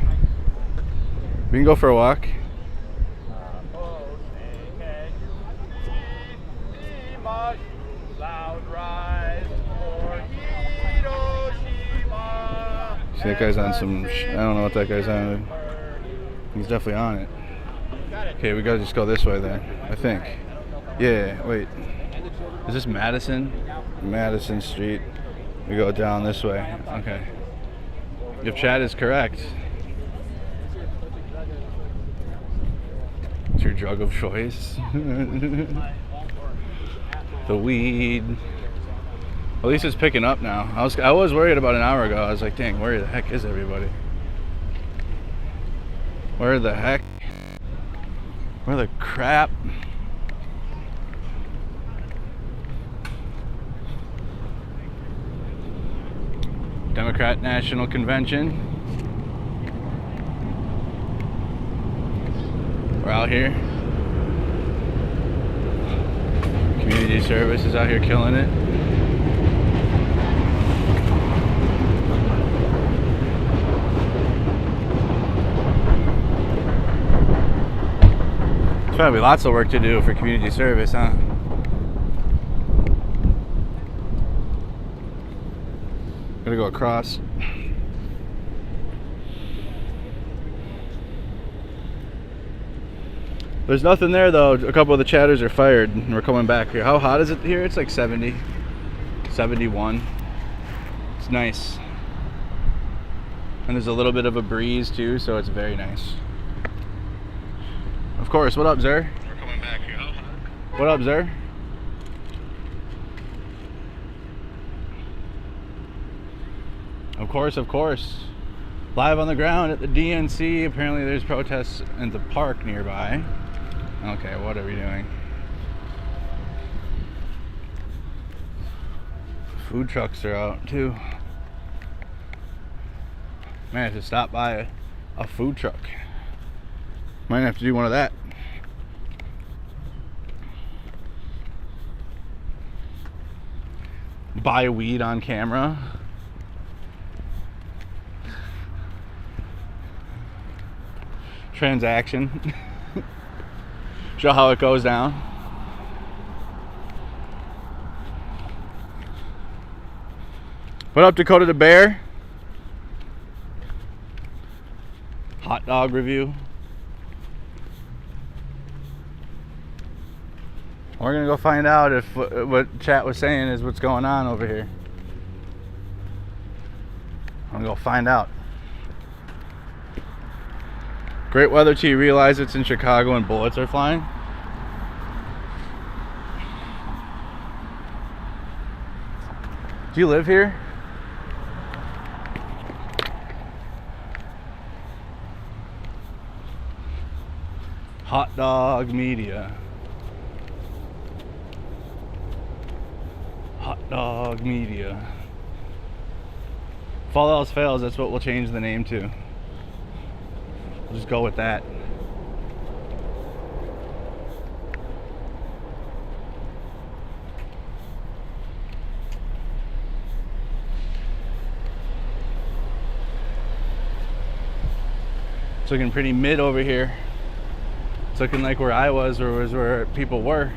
We can go for a walk. See, that guy's on some. I don't know what that guy's on. He's definitely on it. Okay, we gotta just go this way then. I think. Yeah. Wait. Is this Madison? Madison Street. We go down this way. Okay. If Chad is correct. It's your drug of choice. The weed. At least it's picking up now. I was worried about an hour ago. I was like, dang, where the heck is everybody? Where the heck? Where the crap? Democrat National Convention. We're out here. Community service is out here killing it. There's probably lots of work to do for community service, huh? Gotta go across. There's nothing there though. A couple of the chatters are fired and we're coming back here. How hot is it here? It's like 70, 71. It's nice. And there's a little bit of a breeze too, so it's very nice. Of course. What up, Zer? We're coming back here. How hot? What up, Zer? Of course, of course. Live on the ground at the DNC. Apparently there's protests in the park nearby. Okay, what are we doing? Food trucks are out too. Might have to stop by a food truck. Might have to do one of that. Buy weed on camera. Transaction. Show how it goes down. What up, Dakota the Bear? Hot dog review. We're gonna go find out if what chat was saying is what's going on over here. I'm gonna go find out. Great weather till you realize it's in Chicago and bullets are flying. Do you live here? Hot dog media. Hot dog media. If all else fails, that's what we'll change the name to. We'll just go with that. It's looking pretty mid over here. It's looking like where I was, or was where people were.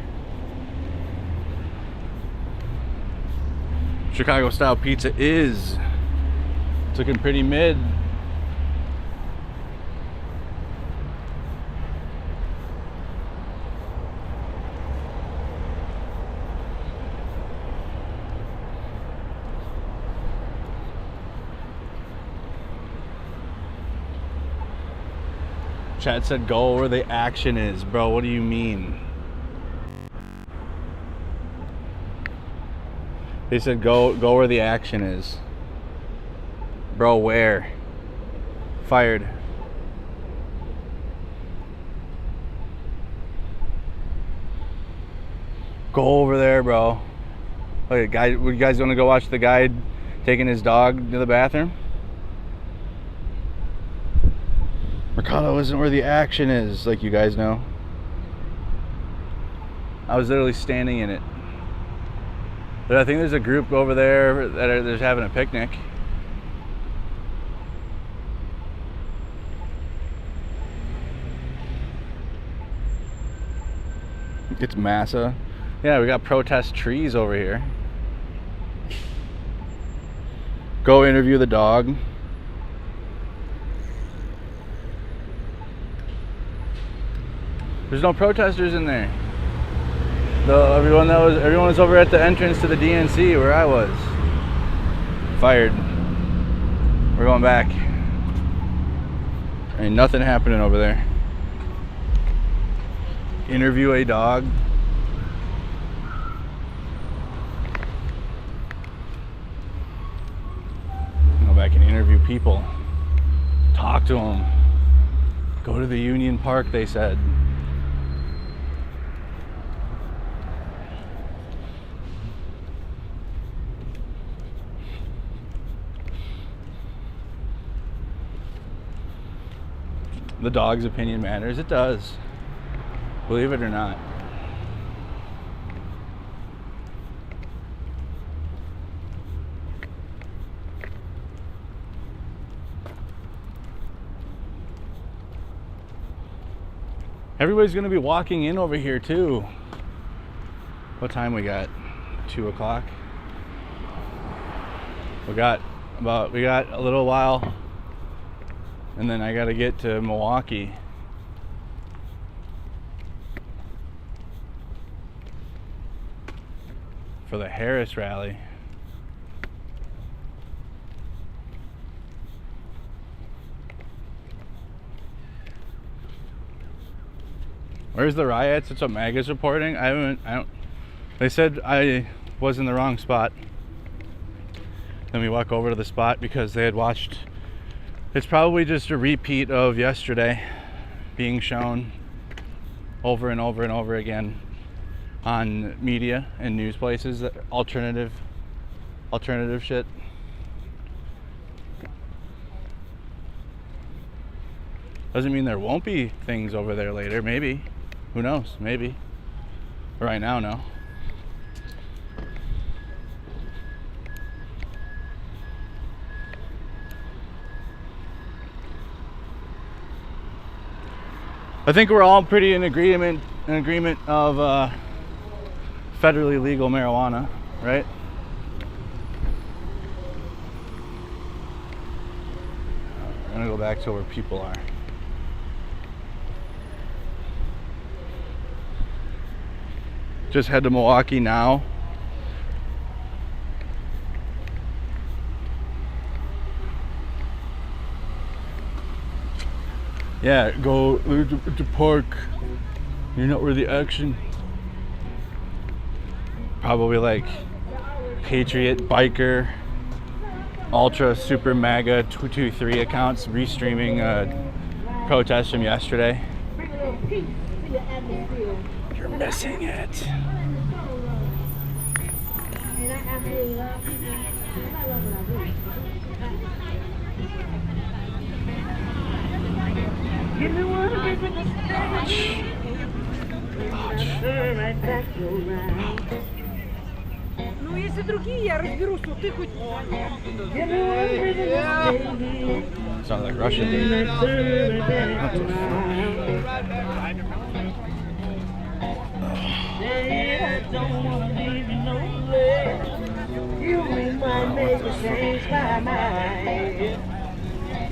Chicago style pizza is. It's looking pretty mid. Chat said go where the action is. Bro, what do you mean? They said go where the action is. Bro, where? Fired. Go over there, bro. Okay, guy, would you guys want to go watch the guy taking his dog to the bathroom? Mercado isn't where the action is, like you guys know. I was literally standing in it. But I think there's a group over there that are just having a picnic. It's massa. Yeah, we got protest trees over here. Go interview the dog. There's no protesters in there. Everyone was over at the entrance to the DNC where I was. Fired. We're going back. Ain't nothing happening over there. Interview a dog. Go back and interview people. Talk to them. Go to the Union Park, they said. The dog's opinion matters. It does. Believe it or not. Everybody's gonna be walking in over here too. What time we got? 2 o'clock. We got a little while. And then I gotta get to Milwaukee. For the Harris rally. Where's the riots? That's what MAGA's reporting. They said I was in the wrong spot. Then we walk over to the spot because they had watched. It's probably just a repeat of yesterday being shown over and over and over again on media and news places, that alternative shit. Doesn't mean there won't be things over there later. Maybe. Who knows? Maybe. But right now, no. I think we're all pretty in agreement of federally legal marijuana, right? I'm gonna go back to where people are. Just head to Milwaukee now. Yeah, go to park. You're not where the action. Probably like Patriot, Biker, Ultra, Super MAGA 223 accounts restreaming protests from yesterday. You're missing it. Ouch. Ну, если другие, я разберусь, но ты хоть... Sounds like Russian. What the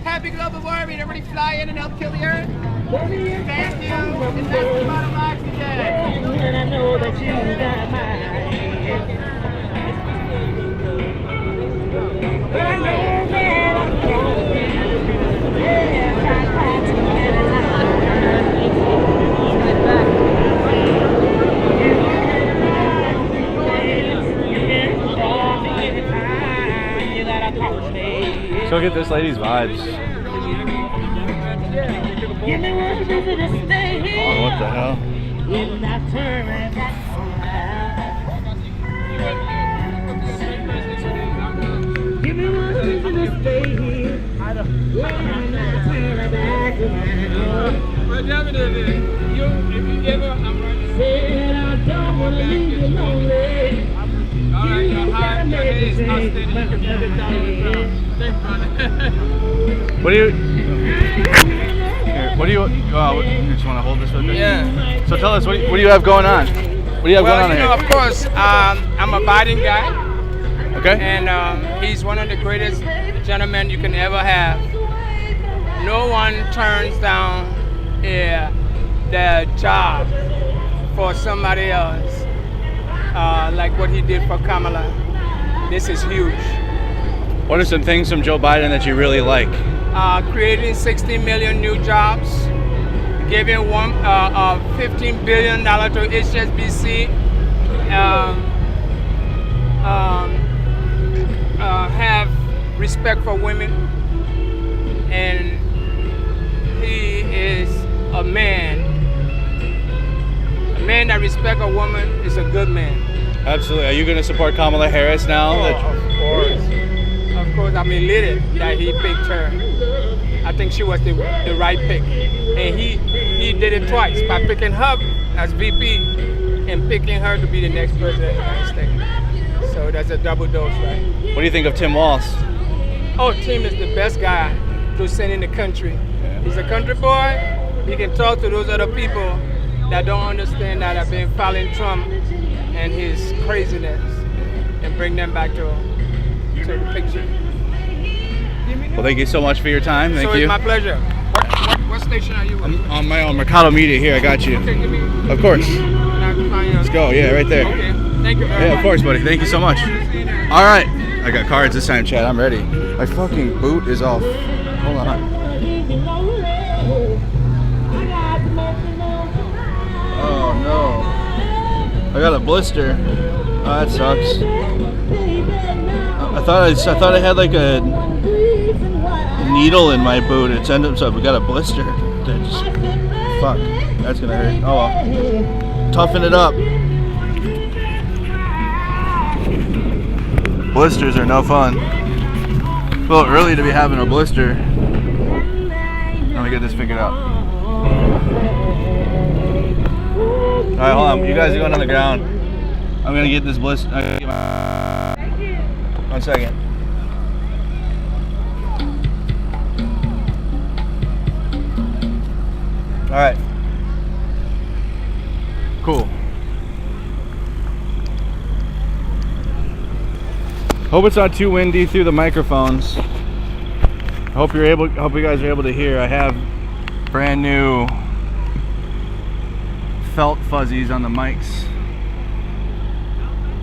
Happy global warming. Everybody fly in and help kill the earth. Thank you. Invest in bottom oxygen. And I know that you got mine. But I know that I'm wrong. Yeah, So get this lady's vibes. Oh, what the hell? Give me one reason to stay here. What happened to this? If you ever, I'm right. Said I don't want to leave you lonely. All right, your head is not steady. You can put it down on the ground. Thanks, brother. What do you? Here, what do you? You just want to hold this with me? Yeah. So tell us, what do you have going on? What do you have going on Well, you here? know, of course, I'm a Biden guy. Okay. And he's one of the greatest gentlemen you can ever have. No one turns down their job for somebody else, like what he did for Kamala. This is huge. What are some things from Joe Biden that you really like? Creating 60 million new jobs, giving $15 billion to HSBC, have respect for women, and he is a man. A man that respects a woman is a good man. Absolutely. Are you going to support Kamala Harris now? Of course. Of course, I'm elated that he picked her. I think she was the right pick. And he did it twice by picking her as VP and picking her to be the next president of the United States. So that's a double dose, right? What do you think of Tim Walz? Oh, Tim is the best guy to send in the country. He's a country boy. He can talk to those other people that don't understand that have been following Trump and his craziness and bring them back to the picture. Well, thank you so much for your time. Thank So you. it's my pleasure. What station are you with? I'm on my own Mercado Media here. I got you. Okay, give me. Of course. Let's Let's go. Yeah, right there. Okay, thank you very much. Yeah, of course, buddy. Thank you so much. All right. I got cards this time, Chad. I'm ready. My fucking boot is off. Hold on. Oh no. I got a blister. Oh, that sucks. I thought I had like a needle in my boot. It's ended up we got a blister. Fuck. That's gonna hurt. Oh well. Toughen it up. Blisters are no fun. It's a little early to be having a blister. Let me get this figured out. Alright, hold on. You guys are going on the ground. I'm gonna get this blister. 1 second. Alright. Cool. Hope it's not too windy through the microphones. Hope you guys are able to hear. I have brand new felt fuzzies on the mics.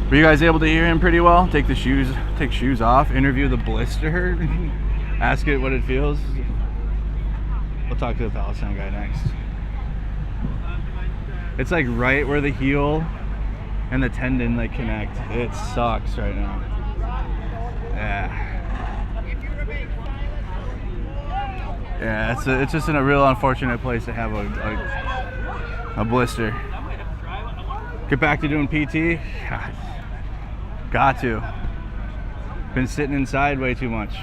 Were you guys able to hear him pretty well? Take shoes off, interview the blister, ask it what it feels. We'll talk to the Palestine guy next. It's like right where the heel and the tendon like connect. It sucks right now. Yeah, it's just in a real unfortunate place to have a blister. Get back to doing PT? God. Got to. Been sitting inside way too much.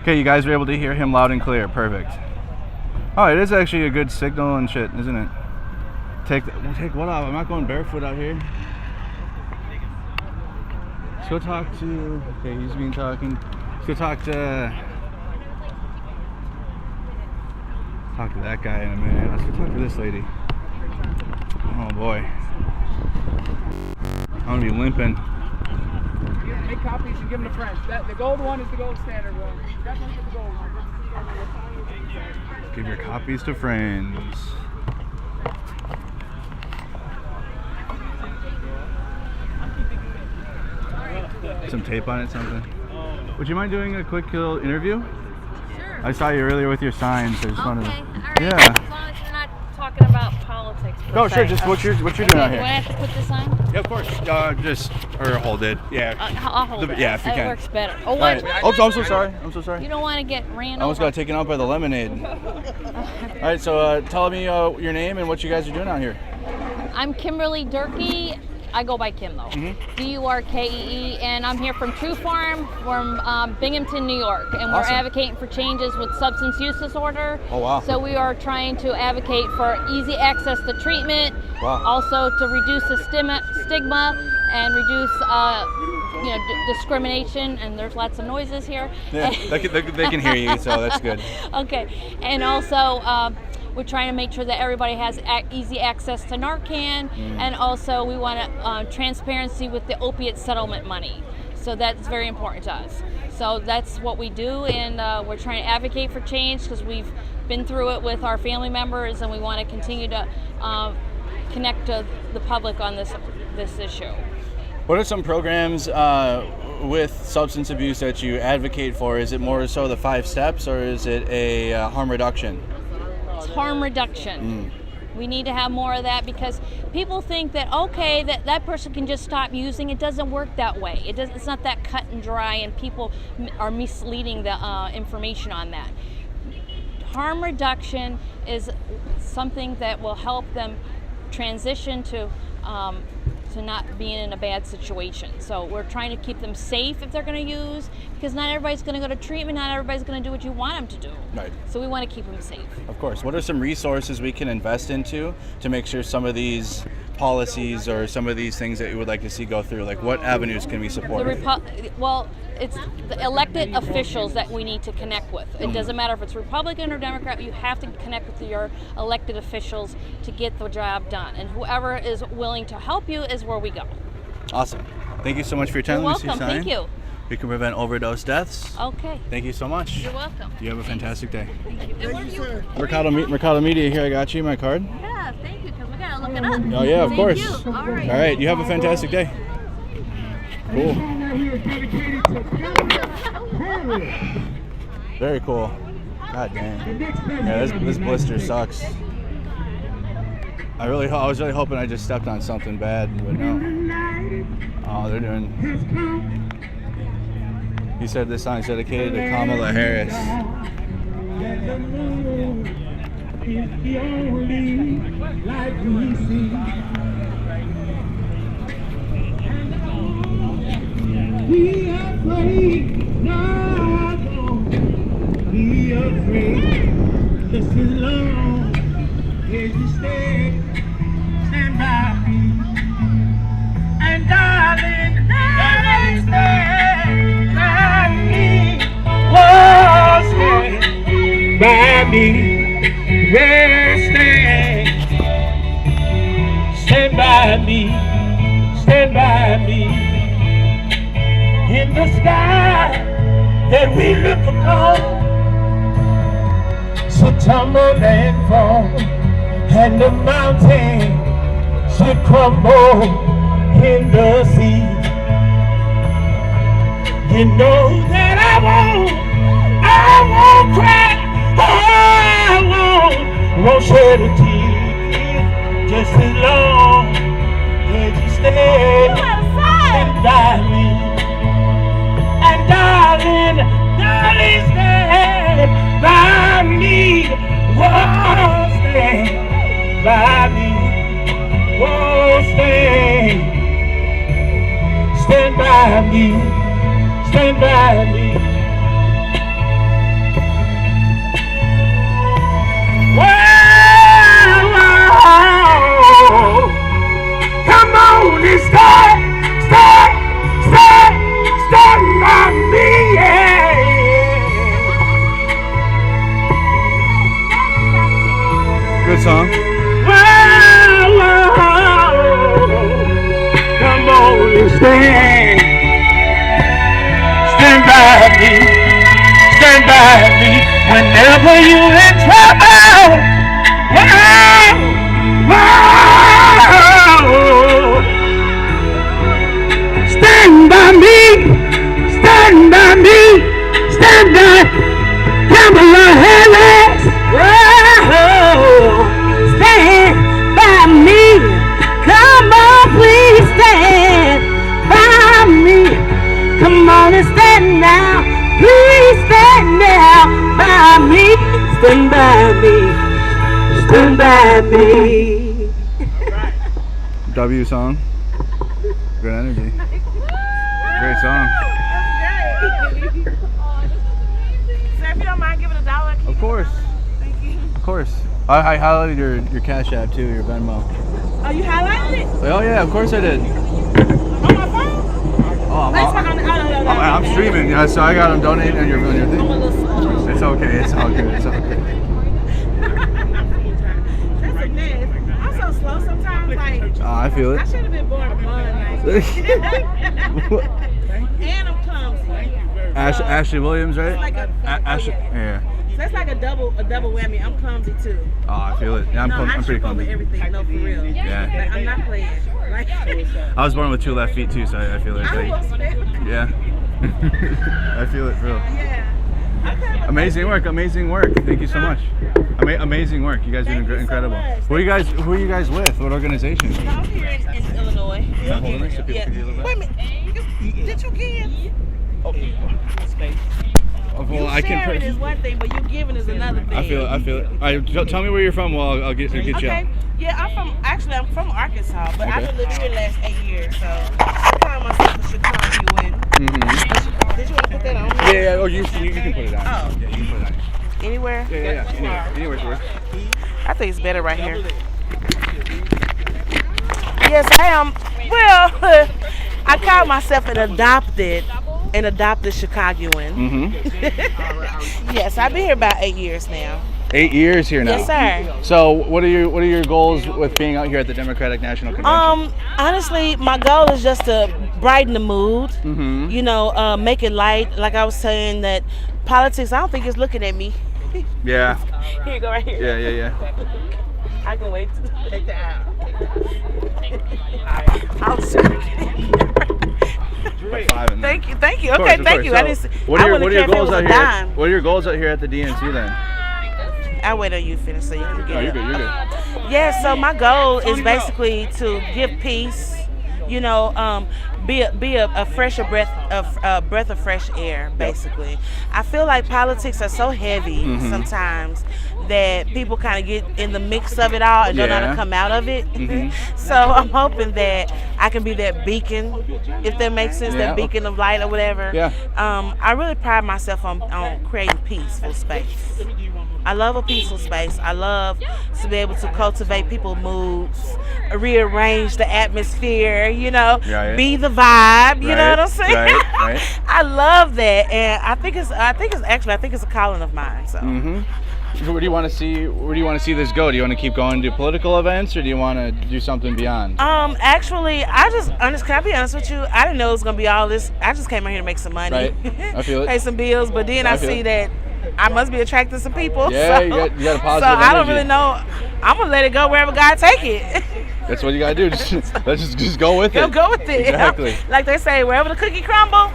Okay, you guys were able to hear him loud and clear. Perfect. Oh, it is actually a good signal and shit, isn't it? we'll take what off? I'm not going barefoot out here. Let's go talk to. Okay, he's been talking. Let's go talk to that guy in a minute. Let's go talk to this lady. Oh boy, I'm gonna be limping. Make copies and give them to friends. The gold one is the gold standard one. Definitely get the gold one. Give your copies to friends. Some tape on it, something. Would you mind doing a quick little interview? Sure. I saw you earlier with your signs. So I just wanted to. Okay, all right. Yeah. As long as you're not talking about politics. No, sure. Just what you're doing out Do I here. have to put this on? Yeah, of course. Just or hold it. Yeah. I'll hold it. Yeah, if you That can. works better. Oh, All wait. right. Oh, I'm so sorry. I'm so sorry. You don't want to get ran I almost over. got taken out by the lemonade. All right. So tell me your name and what you guys are doing out here. I'm Kimberly Durkee. I go by Kim though. Durkee, and I'm here from True Farm from Binghamton, New York, and we're Awesome. advocating for changes with substance use disorder. Oh, wow. So we are trying to advocate for easy access to treatment, Wow. also to reduce the stigma and reduce discrimination. And there's lots of noises here. Yeah, they can hear you, so that's good. Okay, and also we're trying to make sure that everybody has easy access to Narcan, and also we want transparency with the opiate settlement money. So that's very important to us. So that's what we do, and we're trying to advocate for change because we've been through it with our family members, and we want to continue to connect to the public on this issue. What are some programs with substance abuse that you advocate for? Is it more so the 5 steps, or is it a harm reduction? It's harm reduction. We need to have more of that because people think that, okay, that person can just stop using. It doesn't work that way. It's not that cut and dry, and people are misleading the information on that. Harm reduction is something that will help them transition to not being in a bad situation. So we're trying to keep them safe if they're going to use, because not everybody's going to go to treatment, not everybody's going to do what you want them to do. Right. So we want to keep them safe. Of course. What are some resources we can invest into to make sure some of these policies or some of these things that you would like to see go through? Like, what avenues can we support? It's the elected officials that we need to connect with. It doesn't matter if it's Republican or Democrat, you have to connect with your elected officials to get the job done. And whoever is willing to help you is where we go. Awesome. Thank you so much for your time. You're Let me see your welcome. sign. Thank you. We can prevent overdose deaths. Okay. Thank you so much. You're welcome. You have a fantastic day. And where do you? Mercado Media here. I got you my card. Yeah, thank you, because we gotta look it up. Oh yeah, of Thank course. you. All right. All right. You have a fantastic day. Cool. Very cool. God damn. Yeah, this blister sucks. I was really hoping I just stepped on something bad, but no. Oh, they're doing. He said this song is dedicated to Kamala Harris. Be afraid, no, don't be afraid. Just as long as you stand by me. And darling, stand by me. Whoa, stand by me. Yeah, stand by me. Stand by me. In the sky that we look upon, so tumble and fall, and the mountain should crumble in the sea. You know that I won't cry, I won't shed a tear, just as long as you stand by me. And darling, stand by me. Whoa, stand by me. Whoa, stand by me. Stand by me. Whoa, on and stand by me, yeah. Good song. Well, come on and stand by me whenever you're in trouble. Stand by me, stand by Kamala Harris. Stand by me, come on, please stand by me. Come on and stand now, please stand now by me. Stand by me, stand by me. W song. Good energy. Great song. So if you don't mind giving $1, Of course. thank you. Of course. I highlighted your Cash App too, your Venmo. Oh, you highlighted it? Oh yeah, of course I did. On my phone? Oh, Let's talk on the. I'm streaming, yeah, so I got them donating on your thing. It's okay, it's all good, it's all good. That's a mess. I'm so slow sometimes. Like, I feel I it. should have been born a month. And I'm clumsy. Ashley Williams, right? It's like Ashley, yeah. So it's like a double whammy. I'm clumsy too. Oh, I feel it. Yeah, I'm I'm pretty trip over clumsy. everything. No, for real. Yeah. Like, I'm not playing. Like, I was born with 2 left feet too, so I feel it. I Like, will spit. yeah. I feel it, bro. Yeah. Okay. Amazing work, amazing work. Thank you so much. Amazing work. You guys are Thank you so incredible. much. Who are you guys with? What organization? I'm here in Illinois. Yeah, hold on, so people can hear a little bit. Wait a minute. Did you give? Oh, well, I can Sharing is one thing, but you giving is another thing. I feel it. All right, tell me where you're from. Well, I'll get you. Okay. Yeah, I'm from Arkansas, but I've been living here the last 8 years, so I call myself a Chicagoan. Mm-hmm. Did you want to put that on? Yeah. Oh, you can put it on. Oh. Yeah, you can put it on. Anywhere? Yeah. Anywhere works. I think it's better right here. Yes, I am. Well, I call myself an adopted Chicagoan. Mm-hmm. Yes, I've been here about 8 years now. 8 years here now. Yes, sir. So, what are your goals with being out here at the Democratic National Convention? Honestly, my goal is just to brighten the mood. Mm-hmm. You know, make it light. Like I was saying, that politics, I don't think it's looking at me. Yeah. Here you go, right here. Yeah. I can wait to take that out. I'm sorry. Thank you. Okay, thank you. So, I didn't see. What are your goals out here? Dime. What are your goals out here at the DNC then? I'll wait until you finish so you can get Oh, it. you're good. Yeah, so my goal is basically to give peace, you know, be a breath of fresh air, basically. I feel like politics are so heavy sometimes that people kind of get in the mix of it all and don't know how to come out of it. So I'm hoping that I can be that beacon, if that makes sense, that beacon of light or whatever. Yeah. I really pride myself on creating peaceful space. I love a peaceful space. I love to be able to cultivate people's moods, rearrange the atmosphere, you know, be the vibe, you know what I'm saying? Right. I love that, and I think it's a calling of mine. So. Where do you want to see? Where do you want to see this go? Do you want to keep going to political events, or do you want to do something beyond? Actually, can I be honest with you? I didn't know it was gonna be all this. I just came out here to make some money, Right. I feel it. pay some bills, but then I see that I must be attracting some people. Yeah, so, you got a positive So I don't energy. really know. I'm gonna let it go wherever God take it. That's what you gotta do. Let's just go with it. Go with it. Exactly. Like they say, wherever the cookie crumble,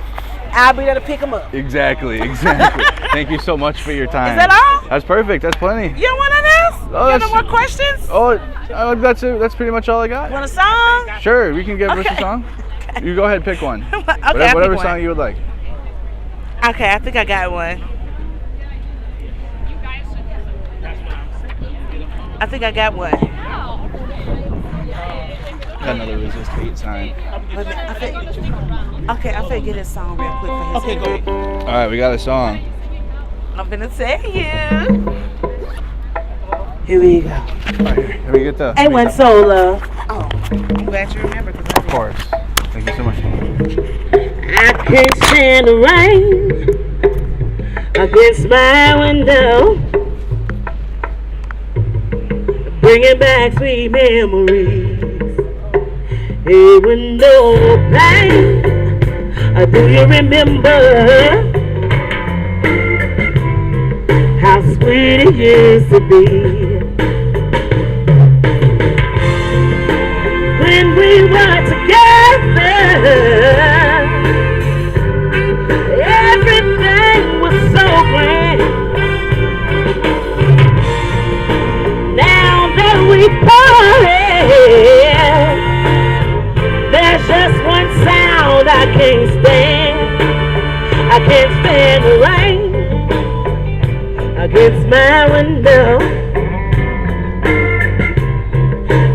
I'll be there to pick them up. Exactly. Thank you so much for your time. Is that all? That's perfect. That's plenty. You don't want nothing else? Oh, You have no more questions? That's it. That's pretty much all I got. Want a song? Sure, we can give us a Okay. song. You go ahead, pick one. Okay, Whatever pick song one. you would like. Okay, I think I got one. I think I got one. Got another resist hate sign. Okay, I'm finna get this song real quick for his. Okay, go. All right, we got a song. I'm finna tell you. Here we go. All right, here we get the. A1 Solar. Oh, I'm glad you remember because Of course. Thank you so much. I can't stand the rain against my window, bringing back sweet memories. Hey, window pane, do you remember how sweet it used to be when we were together? Everything was so grand. Now that we parted, there's just one sound I can't stand. I can't stand the rain against my window,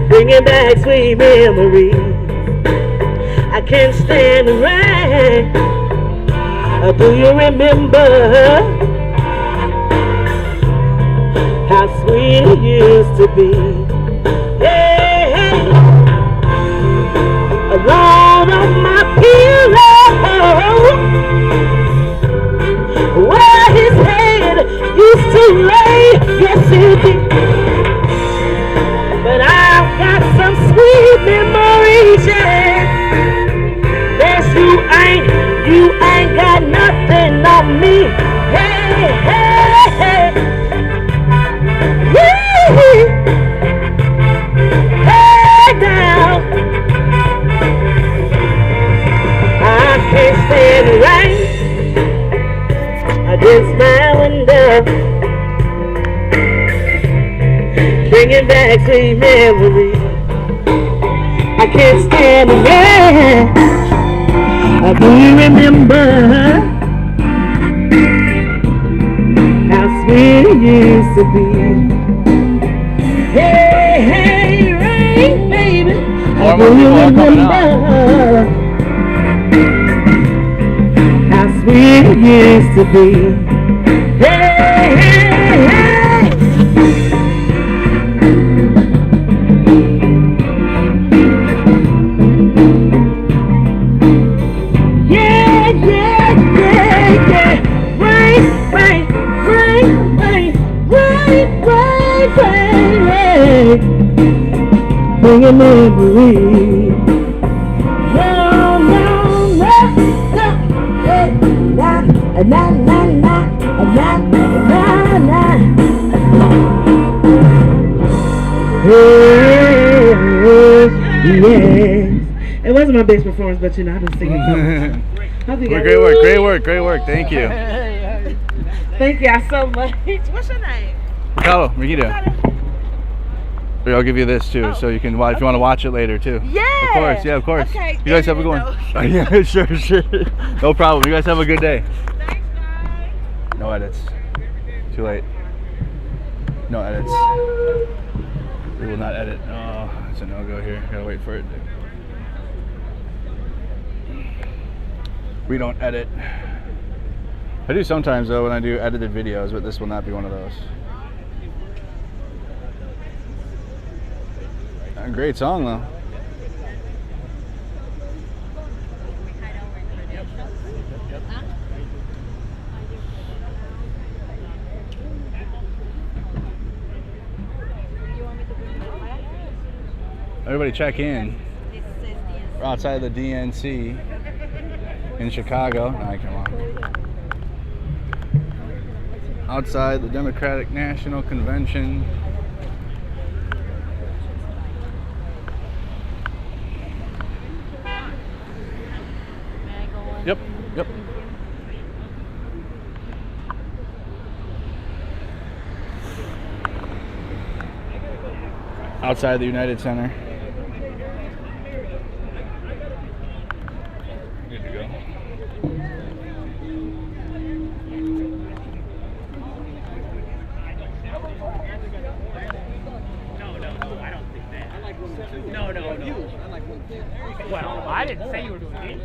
bringing back sweet memories. I can't stand the rain. Do you remember how sweet it used to be? Hey, hey. Alone on my pillow, where his head used to lay. Yes, it did. But I've got some sweet memories, yeah. Yes, you ain't got nothing on me. Hey, hey, hey. Woo! Hey, now. I can't stand the rain against my window, bringing back sweet memories. I can't stand the rain. Do you remember how sweet it used to be? Hey, hey, rain, baby. Do you remember how sweet it used to be? Hey, hey, hey. Bring a memory. No, no, no, no. Hey, na, na, na, na, na, na, na. Hey, yes. It wasn't my best performance, but you know, I just sing it. Great work. Thank you. Thank y'all so much. What's your name? Mercado. I'll give you this too, so you can watch if you want to watch it later too. Yeah. Of course. Okay. You guys have a good one. Oh, yeah, sure. No problem. You guys have a good day. Thanks, guys. No edits. Too late. No edits. We will not edit. Oh, it's a no-go here. Gotta wait for it. We don't edit. I do sometimes though when I do edited videos, but this will not be one of those. A great song though. Everybody check in. We're outside the DNC in Chicago. All right, come on. Outside the Democratic National Convention. Yep. Outside the United Center. Good to go. Well, I didn't say you were doing it.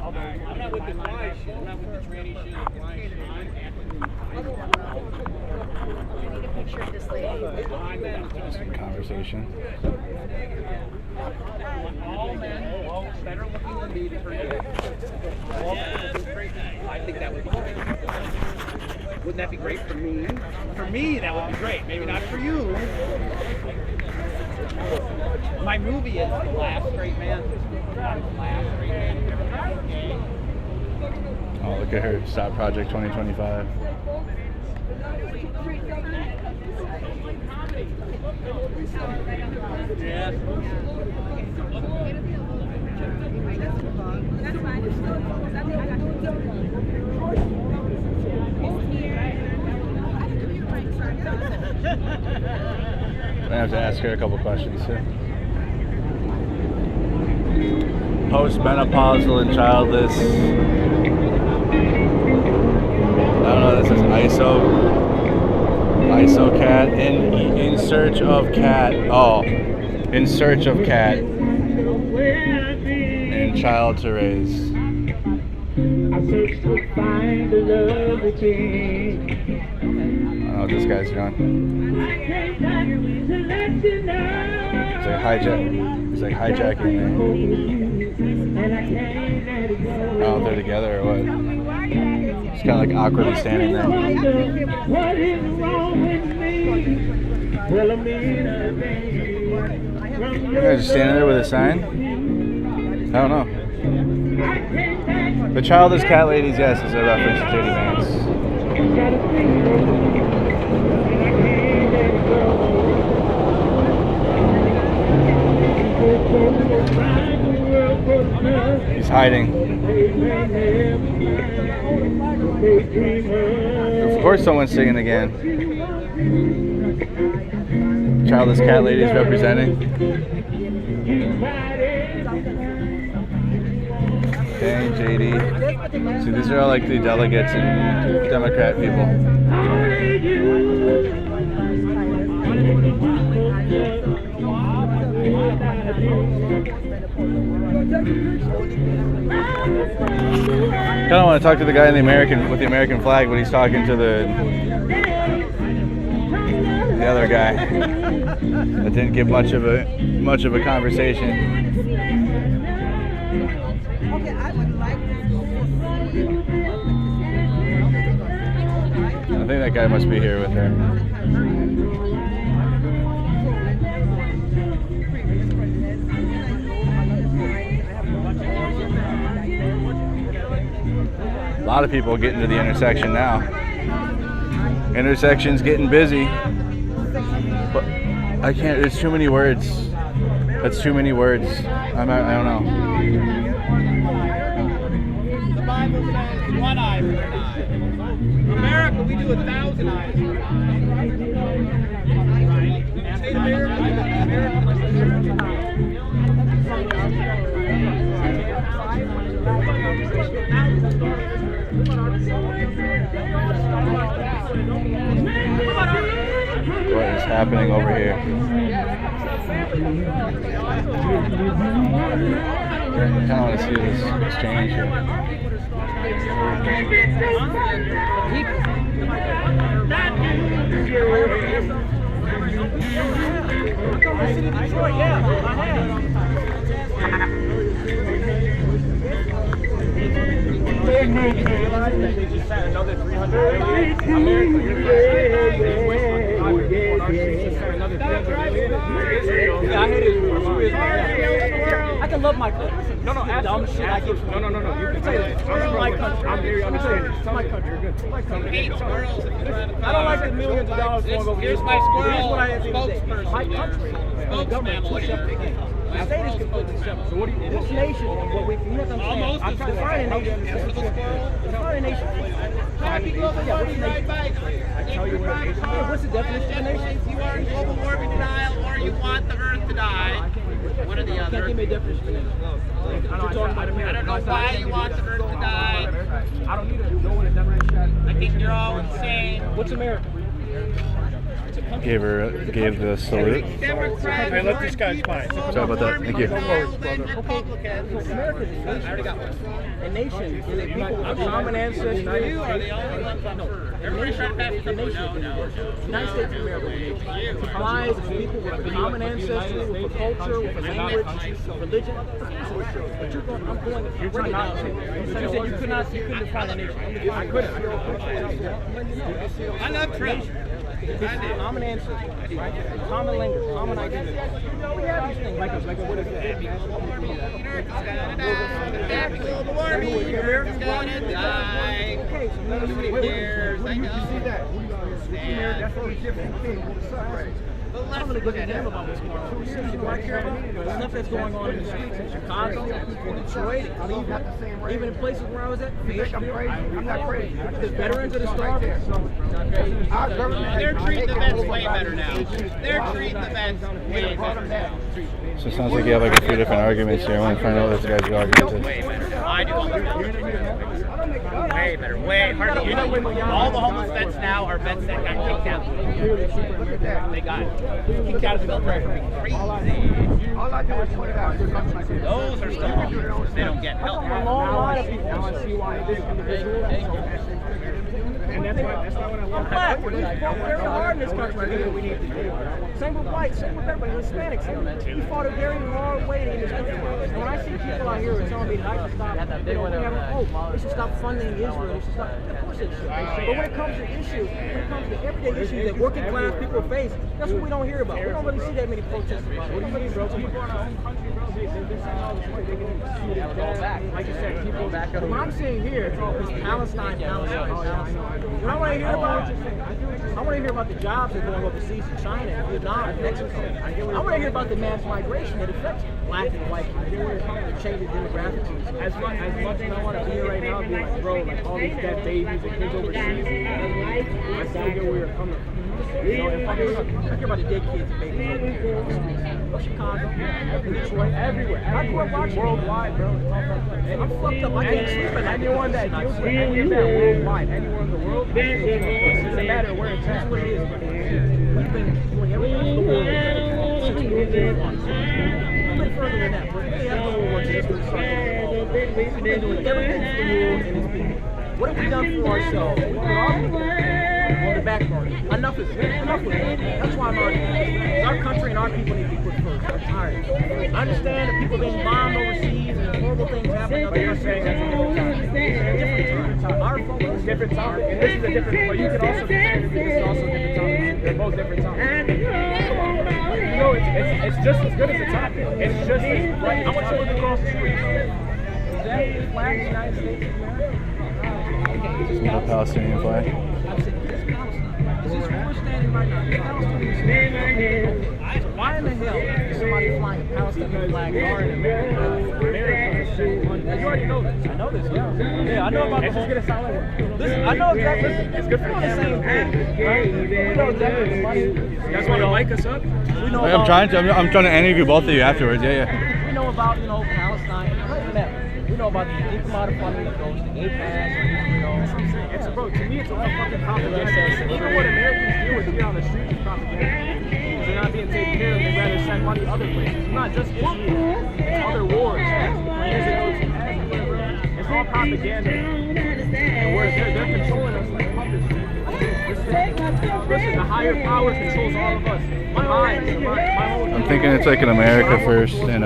I'm not with the fly shit. I'm not with the tranny shit. need a picture of this lady. Some conversation. All men better looking than me for you. I think that would be great. Wouldn't that be great for me? For me, that would be great. Maybe not for you. My movie is The Last Straight Man. Not The Last Straight Man. Oh, look at her. Stop Project 2025. Yeah. I have to ask her a couple questions too. Postmenopausal and childless. I don't know. This is ISO cat in search of cat. Oh, in search of cat and child to raise. I searched to find the love again. I don't know what this guy's doing. He's like hijacking me. I don't know if they're together or what. He's kind of like awkwardly standing there. What is wrong with me? Well, You guys just standing there with a sign? I don't know. The childless cat ladies, yes, is a reference to J.D. Vance. He's hiding. Of course someone's singing again. Childless cat ladies representing. Dang, JD. See, these are all like the delegates and Democrat people. Kind of want to talk to the guy in the American flag, but he's talking to the other guy. That didn't give much of a conversation. I think that guy must be here with her. A lot of people getting to the intersection now. Intersection's getting busy. But I can't, there's too many words. That's too many words. I don't know. The Bible says one eye for an eye. America, we do 1,000 eyes for an eye. State America, What is happening over here? I kind of want to see this exchange here. I can love my country. No, dumb shit I get from. No. You can say that. I'm my country. I'm very understanding. It's my country. You're good. My country. I don't like the millions of dollars going over. Here's my squirrel. Here's what I have to say. My country. The government. Two separate things. The state is completely separate. So what do you? This nation, what we you have to understand. I'm trying to find a nation. Find a nation. I tell you what. What's the definition of a nation? If you are in global warming denial or you want the earth to die, one or the other. Can't give me a definition of a nation. I don't know why you want the earth to die. I don't need to know what a definition is. I think you're all insane. What's America? gave the salute. Hey, let this guy fine. Sorry about that. Thank you. A nation is a people with a common ancestry. The United States of America complies with people with a common ancestry, with a culture, with a language, religion. But you're going, I'm going. You're trying not to. You said you couldn't define a nation. I couldn't. I love Trump. Common ancestry, right? Common language, common identity. We have these things like what is that? America's gonna die. Okay, so Nobody cares. I know. you see that? That's what we're different things. I'm going to look at them about what's going on. You know what I care about? The stuff that's going on in the streets in Chicago, in Detroit, in Cleveland, even in places where I was at. I'm not crazy. The veterans of the starving. They're treating the vets way better now. They're treating the vets way better now. So it sounds like you have like a few different arguments here. I want to find out what this guy's argument is. Way better. I do. Way better. Way harder. You know, all the homeless vets now are vets that got kicked out. They got kicked out of the military for being crazy. All I do is point it out. Those are still homeless. They don't get help. A lot of people now I see why this individual. And that's not what I love. Black, we're very hard in this country. I think what we need to do. Same with white, same with everybody. Hispanics, we fought a very hard way in this country. And when I see people out here who are telling me that I should stop, they should stop funding Israel. They should stop. Of course they should. But when it comes to issues, when it comes to everyday issues that working class people face, that's what we don't hear about. We don't really see that many protests about. We don't really see people in our own country, bro. They like you said, people back up. What I'm seeing here is Palestine. What I want to hear about, I want to hear about the jobs that are going overseas in China, and Vietnam, and Mexico. I want to hear about the mass migration that affects black and white people. The change in demographics. As much as I want to be here right now, be like, bro, like all these dead babies and kids overseas, I still get where you're coming from. You know, if I care about the dead kids and babies over here on the streets of Chicago, Detroit, everywhere. And I grew up watching worldwide, bro. I'm fucked up. I can't sleep at night. Anyone that deals with any of that worldwide, anywhere in the world, it doesn't matter where it's at. What it is, but we've been doing everything in the world since World War I. We've been further than that, but we have World War II. That's where it started. We've been doing everything for the world and its people. What have we done for ourselves? We put our people on the back burner. Enough is enough with it. That's why I'm arguing. Our country and our people need to be put first. I'm tired. I understand that people being bombed overseas and horrible things happening. But you're saying that's a different time. Our focus is different time. And this is a different. But you can also be saying that this is also a different time. They're both different times. You know, it's just as good as a topic. It's just as right. I want you to look across the street. Is that the flag of the United States of America? The Palestinian flag. This is where we're standing right now. Why in the hell is somebody flying a Palestinian flag or in America? You already know this. I know this, yeah. I know about the whole. It's sound like listen, I know exactly. It's good for the same thing, right? We know exactly the money. You guys want to mic us up? We know I'm trying to interview both of you afterwards. Yeah. We know about Palestine. We know about the deep amount of funding that goes to APAS. It's bro, to me it's all fucking propaganda. Even what Americans deal with here on the streets is propaganda. They're not being taken care of, they'd rather send money other places. It's not just Israel, it's other wars. It's all propaganda. And they're controlling us like puppets. Listen, the higher power controls all of us. My whole I'm thinking it's like in America first and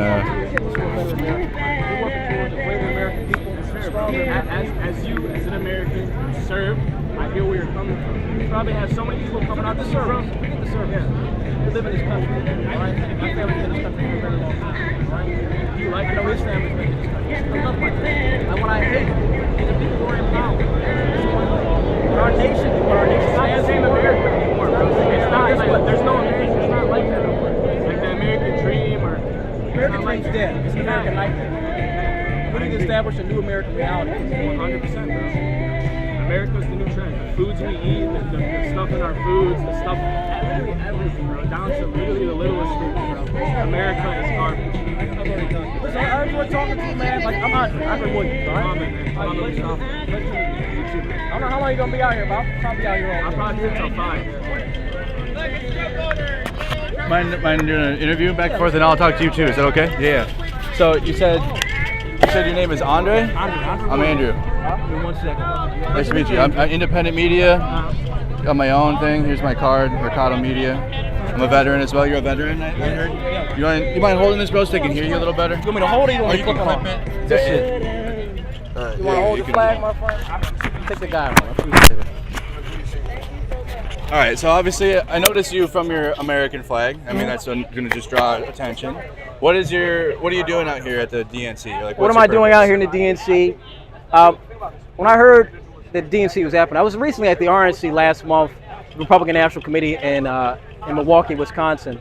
As you, as an American, serve, I hear where you're coming from. You probably have so many people coming out to serve. We get to serve, yeah. We live in this country, alright? My family's been in this country for a very long time, alright? You like, his family's been in this country. I love my family. And what I hate is the people who are in power. But our nation stands in America anymore, bro. It's not like, there's no America, it's not like that anymore. Like the American dream or... American dream's dead. It's an American nightmare. We need to establish a new American reality. 100%, bro. America's the new trend. The foods we eat, the stuff in our foods, the stuff, literally everything, bro. Down to literally the littlest things, bro. America is garbage. Listen, I enjoy talking to you, man. Like, I'm I've been with you, alright? I don't know how long you're gonna be out here, but I'll probably be out here all day. I'll probably be here until 5. mind doing an interview back and forth, and I'll talk to you too. Is that okay? Yeah. So you said your name is Andre? Andrew. I'm Andrew. Give me 1 second. Nice to meet you. I'm independent media. Got my own thing. Here's my card, Mercado Media. I'm a veteran as well. You're a veteran, I heard? You mind holding this, bro, so they can hear you a little better? You want me to hold it? Or you can clip it. This shit. You want to hold the can- flag, my friend? Take the guy on. I appreciate it. All right, so obviously I noticed you from your American flag. I mean, that's going to just draw attention. What are you doing out here at the DNC? Like, What am I doing out here in the DNC? When I heard that DNC was happening, I was recently at the RNC last month, Republican National Committee in Milwaukee, Wisconsin.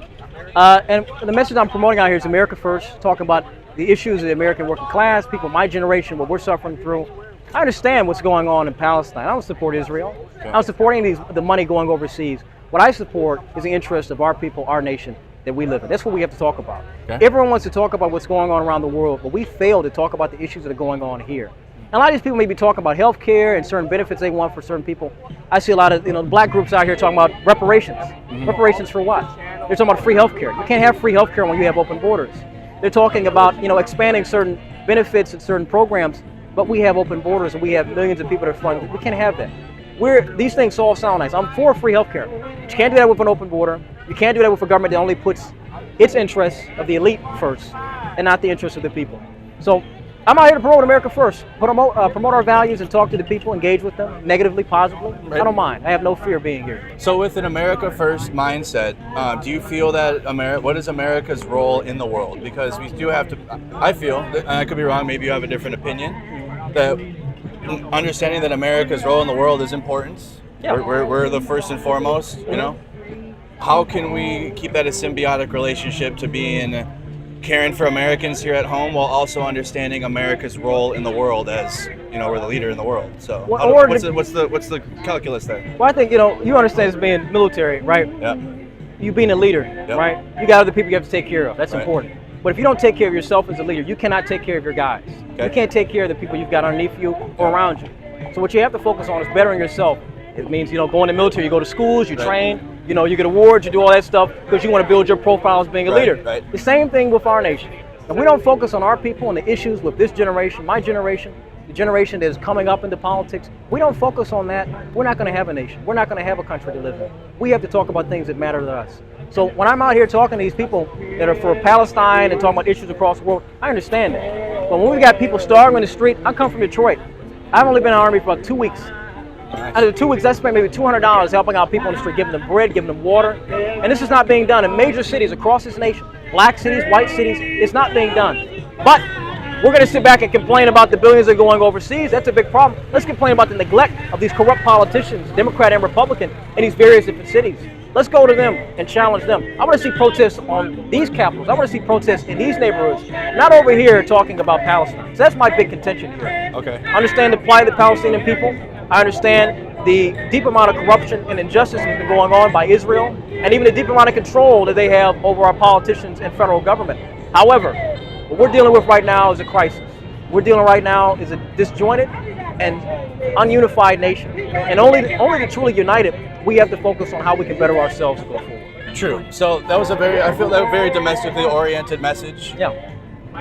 And the message I'm promoting out here is America First, talking about the issues of the American working class, people my generation, what we're suffering through. I understand what's going on in Palestine. I don't support Israel. Okay. I'm supporting the money going overseas. What I support is the interest of our people, our nation that we live in. That's what we have to talk about. Okay. Everyone wants to talk about what's going on around the world, but we fail to talk about the issues that are going on here. And a lot of these people may be talking about health care and certain benefits they want for certain people. I see a lot of black groups out here talking about reparations. Reparations for what? They're talking about free health care. You can't have free health care when you have open borders. They're talking about expanding certain benefits and certain programs, but we have open borders and we have millions of people that are flooding. We can't have that. These things all sound nice. I'm for free health care. But you can't do that with an open border. You can't do that with a government that only puts its interests of the elite first and not the interests of the people. So I'm out here to promote America First, promote our values and talk to the people, engage with them, negatively, positively. Right. I don't mind. I have no fear being here. So with an America First mindset, do you feel that what is America's role in the world? Because we do have to, I feel, and I could be wrong, maybe you have a different opinion, that understanding that America's role in the world is important. Yeah. We're the first and foremost, How can we keep that a symbiotic relationship to being caring for Americans here at home while also understanding America's role in the world as, we're the leader in the world. So what's the calculus there? Well, I think, you understand as being military, right? Yeah. You being a leader, right? You got other people you have to take care of. That's important. But if you don't take care of yourself as a leader, you cannot take care of your guys. Okay. You can't take care of the people you've got underneath you or around you. So what you have to focus on is bettering yourself. It means, going to the military, you go to schools, you train, you get awards, you do all that stuff because you want to build your profile as being a leader. Right. The same thing with our nation. If we don't focus on our people and the issues with this generation, my generation, the generation that is coming up into politics, we don't focus on that, we're not going to have a nation. We're not going to have a country to live in. We have to talk about things that matter to us. So when I'm out here talking to these people that are for Palestine and talking about issues across the world, I understand that. But when we got people starving in the street, I come from Detroit. I've only been in the Army for about 2 weeks. Out of the 2 weeks, I spent maybe $200 helping out people on the street, giving them bread, giving them water. And this is not being done in major cities across this nation. Black cities, white cities, it's not being done. But we're going to sit back and complain about the billions that are going overseas. That's a big problem. Let's complain about the neglect of these corrupt politicians, Democrat and Republican, in these various different cities. Let's go to them and challenge them. I want to see protests on these capitals. I want to see protests in these neighborhoods, not over here talking about Palestine. So that's my big contention here. Okay. I understand the plight of the Palestinian people. I understand the deep amount of corruption and injustice that's been going on by Israel, and even the deep amount of control that they have over our politicians and federal government. However, what we're dealing with right now is a crisis. We're dealing right now is a disjointed and ununified nation. And only to truly unite it, we have to focus on how we can better ourselves and go forward. True. So that was I feel that very domestically oriented message. Yeah.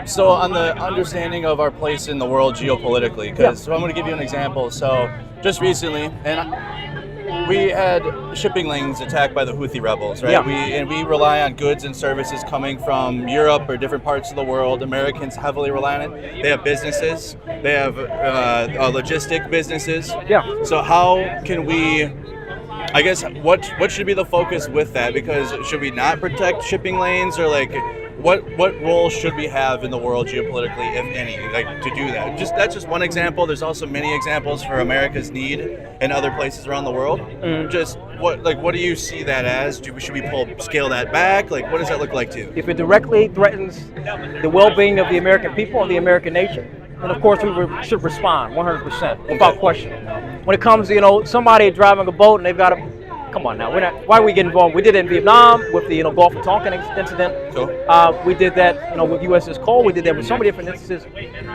So on the understanding of our place in the world geopolitically, so I'm going to give you an example. So just recently, and we had shipping lanes attacked by the Houthi rebels, right? Yeah. We rely on goods and services coming from Europe or different parts of the world. Americans heavily rely on it. They have businesses. They have logistic businesses. Yeah. So how can we, I guess, what should be the focus with that? Because should we not protect shipping lanes, or what role should we have in the world geopolitically, if any, to do that? That's just one example. There's also many examples for America's need in other places around the world. Just what do you see that as? Should we scale that back? What does that look like to you? If it directly threatens the well-being of the American people and the American nation, then of course we should respond 100%, without question. When it comes to somebody driving a boat and they've got a come on now, why do we get involved? We did it in Vietnam with the Gulf of Tonkin incident. Cool. We did that with USS Cole. We did that with so many different instances.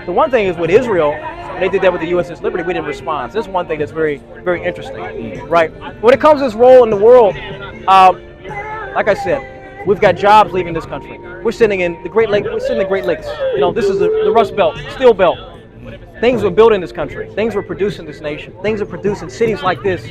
The one thing is with Israel, when they did that with the USS Liberty, we didn't respond. So this is one thing that's very, very interesting, right? When it comes to this role in the world, like I said, We've got jobs leaving this country. We're sitting in the Great Lakes. We're sitting in the Great Lakes. You know, this is the Rust Belt, Steel Belt. Things were built in this country. Things were produced in this nation. Things are produced in cities like this,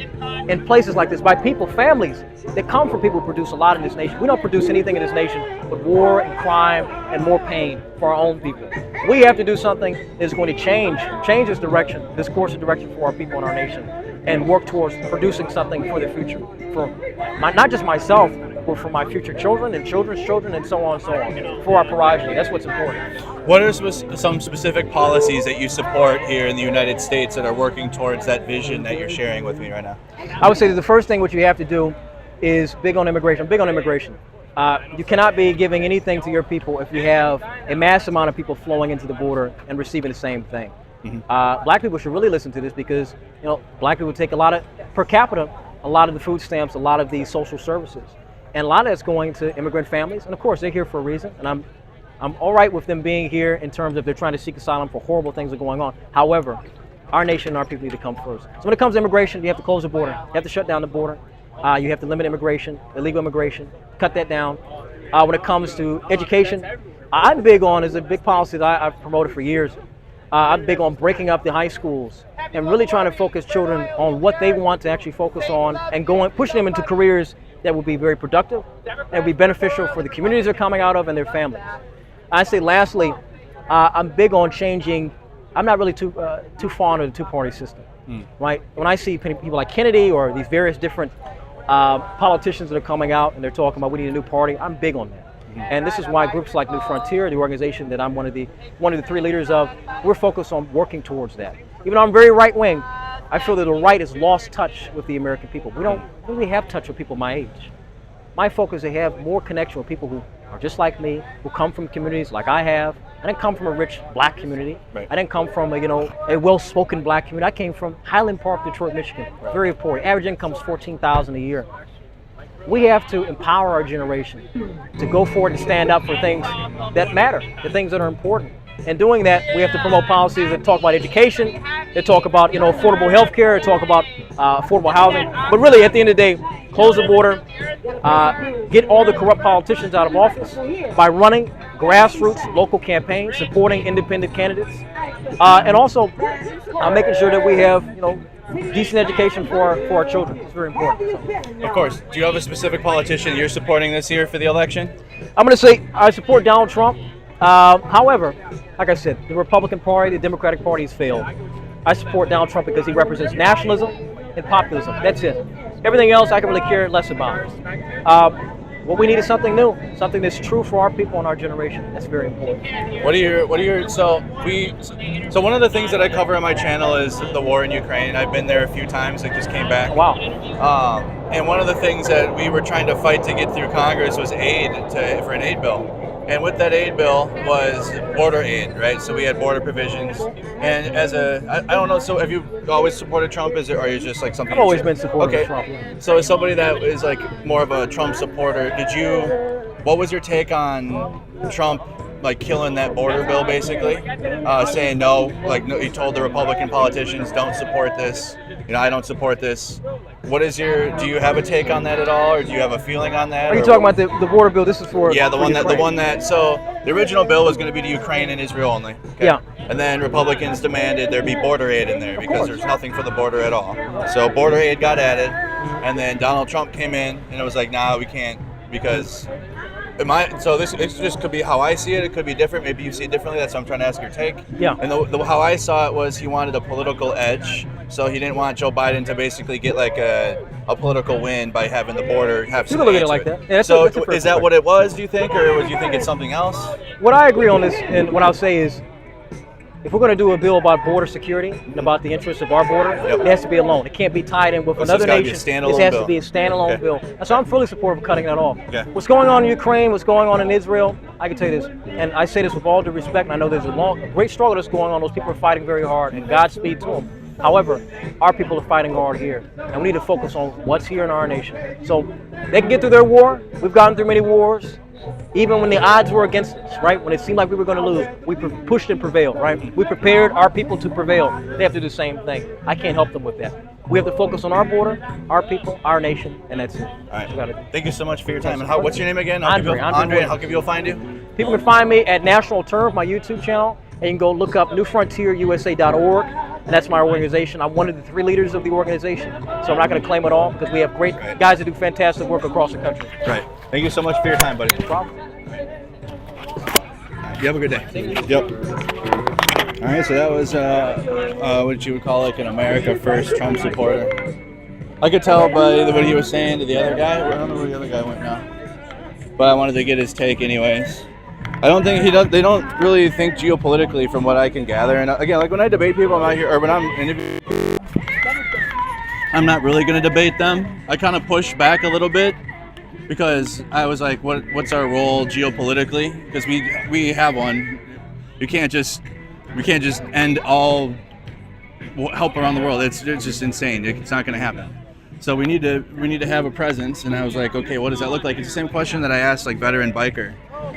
in places like this, by people, families that come from people who produce a lot in this nation. We don't produce anything in this nation but war and crime and more pain for our own people. We have to do something that's going to change this direction, this course of direction for our people in our nation, and work towards producing something for the future, for not just myself, but for my future children and children's children and so on and so on, for our progeny. That's what's important. What are some specific policies that you support here in the United States that are working towards that vision that you're sharing with me right now? I would say that the first thing what you have to do is big on immigration. I'm big on immigration. You cannot be giving anything to your people if you have a mass amount of people flowing into the border and receiving the same thing. Black people should really listen to this because, you know, black people take a lot of, per capita, a lot of the food stamps, a lot of the social services. And a lot of that's going to immigrant families. And of course, they're here for a reason. And I'm all right with them being here in terms of they're trying to seek asylum for horrible things that are going on. However, our nation and our people need to come first. So when it comes to immigration, you have to close the border. You have to shut down the border. You have to limit immigration, illegal immigration, cut that down. When it comes to education, I'm big on, is a big policy that I've promoted for years. I'm big on breaking up the high schools and really trying to focus children on what they want to actually focus on and pushing them into careers that will be very productive and will be beneficial for the communities they're coming out of and their families. I say lastly, I'm big on changing. I'm not really too fond of the two-party system, right? When I see people like Kennedy or these various different politicians that are coming out and they're talking about we need a new party, I'm big on that. And this is why groups like New Frontier, the organization that I'm one of the three leaders of, we're focused on working towards that. Even though I'm very right-wing, I feel that the right has lost touch with the American people. We don't really have touch with people my age. My focus is to have more connection with people who are just like me, who come from communities like I have. I didn't come from a rich black community. Right. I didn't come from a well-spoken black community. I came from Highland Park, Detroit, Michigan. Very poor. Average income is $14,000 a year. We have to empower our generation to go forward and stand up for things that matter, the things that are important. And doing that, we have to promote policies that talk about education, that talk about affordable health care, that talk about affordable housing. But really, at the end of the day, close the border, get all the corrupt politicians out of office by running grassroots local campaigns, supporting independent candidates, and also making sure that we have decent education for our children. It's very important. So. Of course. Do you have a specific politician you're supporting this year for the election? I'm going to say I support Donald Trump. However, like I said, the Republican Party, the Democratic Party has failed. I support Donald Trump because he represents nationalism and populism. That's it. Everything else I can really care less about. What we need is something new, something that's true for our people and our generation. That's very important. So one of the things that I cover on my channel is the war in Ukraine. I've been there a few times. I just came back. Wow. And one of the things that we were trying to fight to get through Congress was for an aid bill. And with that aid bill was border aid, right? So we had border provisions. And I don't know, so have you always supported Trump? Or are you just like something? I've always been supportive of Trump. Yeah. So as somebody that is like more of a Trump supporter, what was your take on Trump like killing that border bill basically? Saying no, he told the Republican politicians, don't support this. I don't support this. Do you have a take on that at all, or do you have a feeling on that? Are you talking about the border bill? This is for so the original bill was going to be to Ukraine and Israel only. Okay? Yeah. And then Republicans demanded there be border aid in there because there's nothing for the border at all. So border aid got added, and then Donald Trump came in, and it was like, nah, we can't because. It just could be how I see it. It could be different. Maybe you see it differently. That's why I'm trying to ask your take. Yeah. And how I saw it was he wanted a political edge, so he didn't want Joe Biden to basically get like a political win by having the border have some. You can look at it like that. Yeah, so is that what it was? Do you think, or do you think it's something else? What I agree on this, and what I'll say is, if we're going to do a bill about border security and about the interests of our border, it has to be alone. It can't be tied in with another nation. This has to be a standalone bill. So I'm fully supportive of cutting that off. Okay. What's going on in Ukraine, what's going on in Israel, I can tell you this, and I say this with all due respect, and I know there's a great struggle that's going on. Those people are fighting very hard, and Godspeed to them. However, our people are fighting hard here, and we need to focus on what's here in our nation. So they can get through their war. We've gotten through many wars. Even when the odds were against us, right? When it seemed like we were going to lose, we pushed and prevailed, right? We prepared our people to prevail. They have to do the same thing. I can't help them with that. We have to focus on our border, our people, our nation, and that's it. All right. We gotta- Thank you so much for your time. And what's your name again? Andre. Andre. How can people find you? People can find me at National Term, my YouTube channel, and you can go look up newfrontierusa.org, and that's my organization. I'm one of the 3 leaders of the organization, so I'm not going to claim it all because we have great guys that do fantastic work across the country. Right. Thank you so much for your time, buddy. No problem. You have a good day. Yep. All right, so that was what you would call like an America First Trump supporter. I could tell by what he was saying to the other guy. I don't know where the other guy went now, but I wanted to get his take anyways. I don't think they don't really think geopolitically from what I can gather. And again, like when I debate people, I'm out here, or when I'm interviewing, I'm not really going to debate them. I kind of push back a little bit because I was like, what's our role geopolitically? Because we have one. We can't just end all help around the world. It's just insane. It's not going to happen. So we need to have a presence. And I was like, okay, what does that look like? It's the same question that I asked like veteran biker.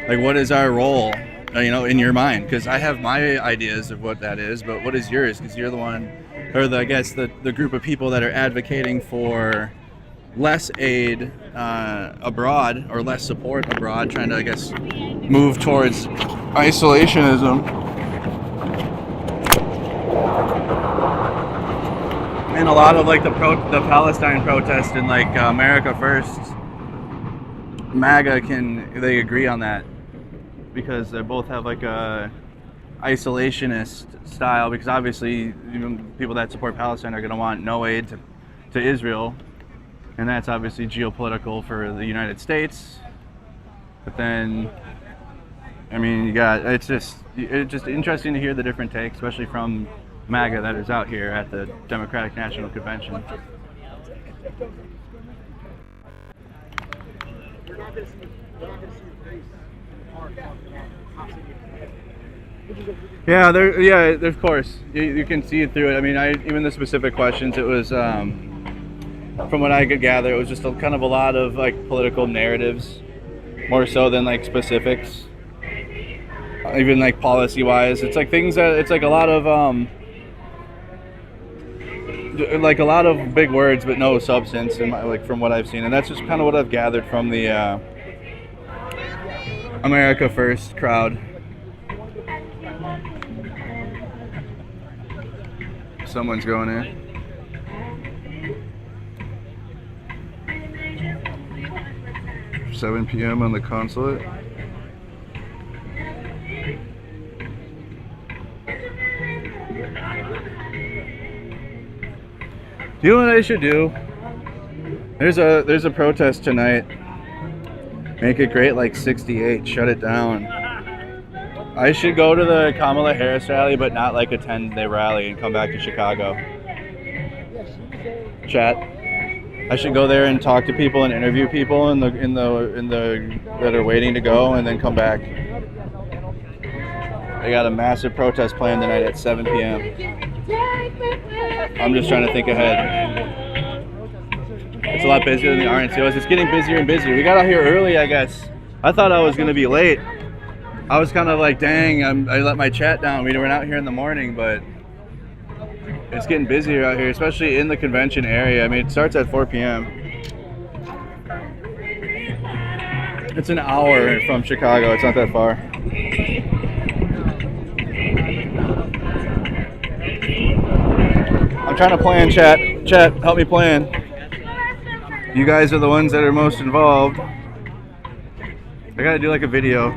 Like, what is our role, in your mind? Because I have my ideas of what that is, but what is yours? Because you're the one, or the group of people that are advocating for less aid abroad or less support abroad, trying to, I guess, move towards isolationism. And a lot of like the Palestine protest and like America First, MAGA they agree on that because they both have like a isolationist style, because obviously people that support Palestine are going to want no aid to Israel, and that's obviously geopolitical for the United States. But then, I mean, it's just interesting to hear the different takes, especially from MAGA that is out here at the Democratic National Convention. Yeah, of course. You can see through it. I mean, even the specific questions, it was, from what I could gather, it was just kind of a lot of like political narratives, more so than like specifics. Even like policy-wise, it's like things that it's like a lot of big words but no substance, from what I've seen, and that's just kind of what I've gathered from the America First crowd. Someone's going in. – 7 p.m. on the consulate. Do you know what I should do? There's a protest tonight. Make it great like 68. Shut it down. I should go to the Kamala Harris rally, but not like attend the rally and come back to Chicago. Chat. I should go there and talk to people and interview people in the that are waiting to go, and then come back. I got a massive protest planned tonight at 7 p.m. I'm just trying to think ahead. It's a lot busier than the RNC was. It's getting busier and busier. We got out here early, I guess. I thought I was going to be late. I was kind of like, dang, I let my chat down. We went out here in the morning, but it's getting busier out here, especially in the convention area. I mean, it starts at 4 p.m. It's an hour from Chicago. It's not that far. I'm trying to plan, chat. Chat, help me plan. You guys are the ones that are most involved. I gotta do like a video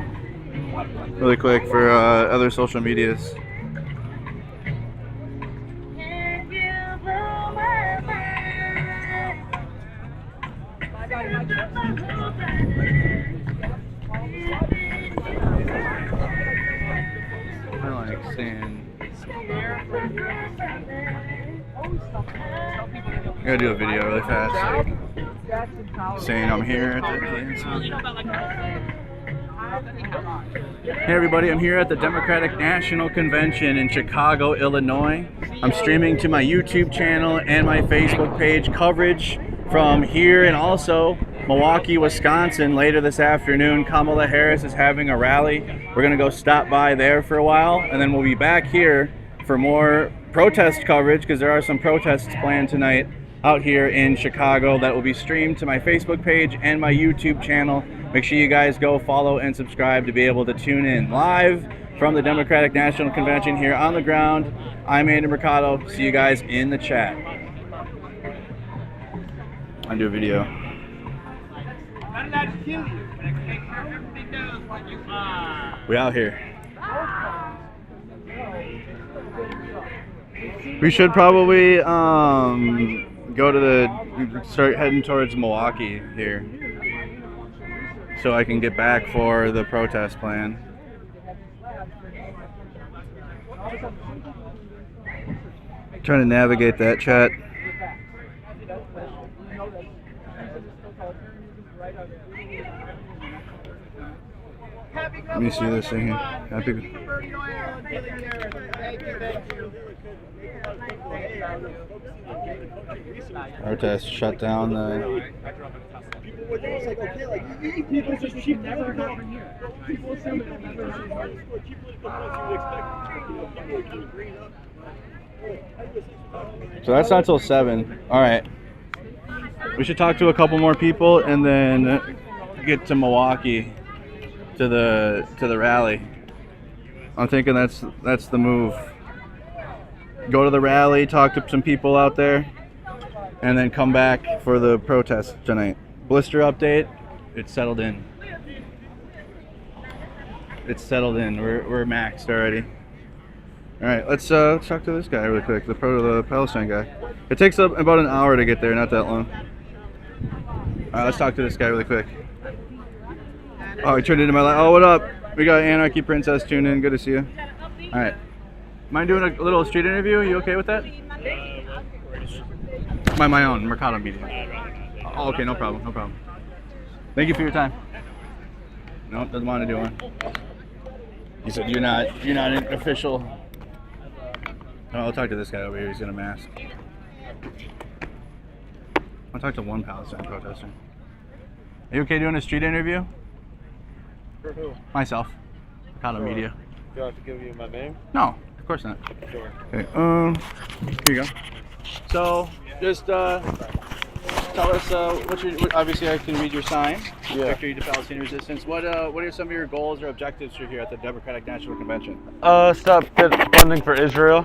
really quick for other social medias. I like saying, I gotta do a video really fast, like, saying I'm here at the Hey everybody, I'm here at the Democratic National Convention in Chicago, Illinois. I'm streaming to my YouTube channel and my Facebook page coverage from here, and also Milwaukee, Wisconsin later this afternoon. Kamala Harris is having a rally. We're gonna go stop by there for a while, and then we'll be back here for more protest coverage, because there are some protests planned tonight out here in Chicago that will be streamed to my Facebook page and my YouTube channel. Make sure you guys go follow and subscribe to be able to tune in live from the Democratic National Convention here on the ground. I'm Andy Mercado. See you guys in the chat. I'll do a video. We out here. We should probably go to start heading towards Milwaukee here, so I can get back for the protest plan. Trying to navigate that chat. Let me see this thing here. Happy. Protest shut down the. So that's not till 7. All right. We should talk to a couple more people and then get to Milwaukee to the rally. I'm thinking that's the move. Go to the rally, talk to some people out there, and then come back for the protest tonight. Blister update, it's settled in. It's settled in. We're maxed already. All right, let's talk to this guy really quick, the Palestine guy. It takes about an hour to get there, not that long. All right, let's talk to this guy really quick. Oh, he turned into my life. Oh, what up? We got Anarchy Princess tuned in. Good to see you. All right. Mind doing a little street interview? Are you okay with that? My own Mercado media. Oh, okay, no problem, no problem. Thank you for your time. No, doesn't want to do one. He said you're not an official. Oh, I'll talk to this guy over here. He's in a mask. I'll talk to one Palestine protester. Are you okay doing a street interview? For who? Myself. Mercado media. Do I have to give you my name? No, of course not. Sure. Okay, here you go. So, just tell us obviously I can read your sign. Yeah. Victory to Palestinian Resistance. What are some of your goals or objectives for here at the Democratic National Convention? Stop funding for Israel.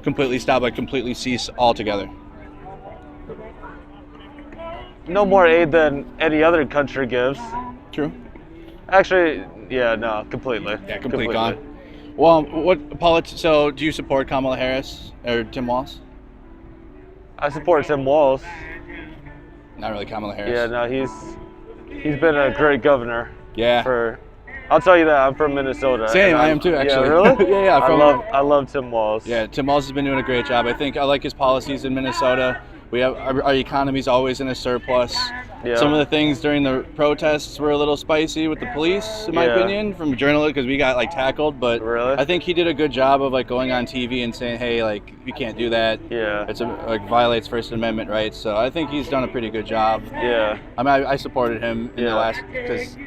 Completely stop, like completely cease altogether. No more aid than any other country gives. True. Actually, yeah, no, completely. Yeah, completely gone. Well, so do you support Kamala Harris or Tim Walz? I support Tim Walz. Not really Kamala Harris. Yeah, no, he's been a great governor. Yeah. I'll tell you that, I'm from Minnesota. Same, I am too, actually. Yeah, really? yeah. I love Tim Walz. Yeah, Tim Walz has been doing a great job. I like his policies in Minnesota. We have our economy's always in a surplus. Yeah. Some of the things during the protests were a little spicy with the police, in my opinion, from journalists, because we got tackled. But really? I think he did a good job of going on TV and saying, "Hey, you can't do that. Yeah. It's violates First Amendment rights." So I think he's done a pretty good job. Yeah. I mean, I supported him in the last because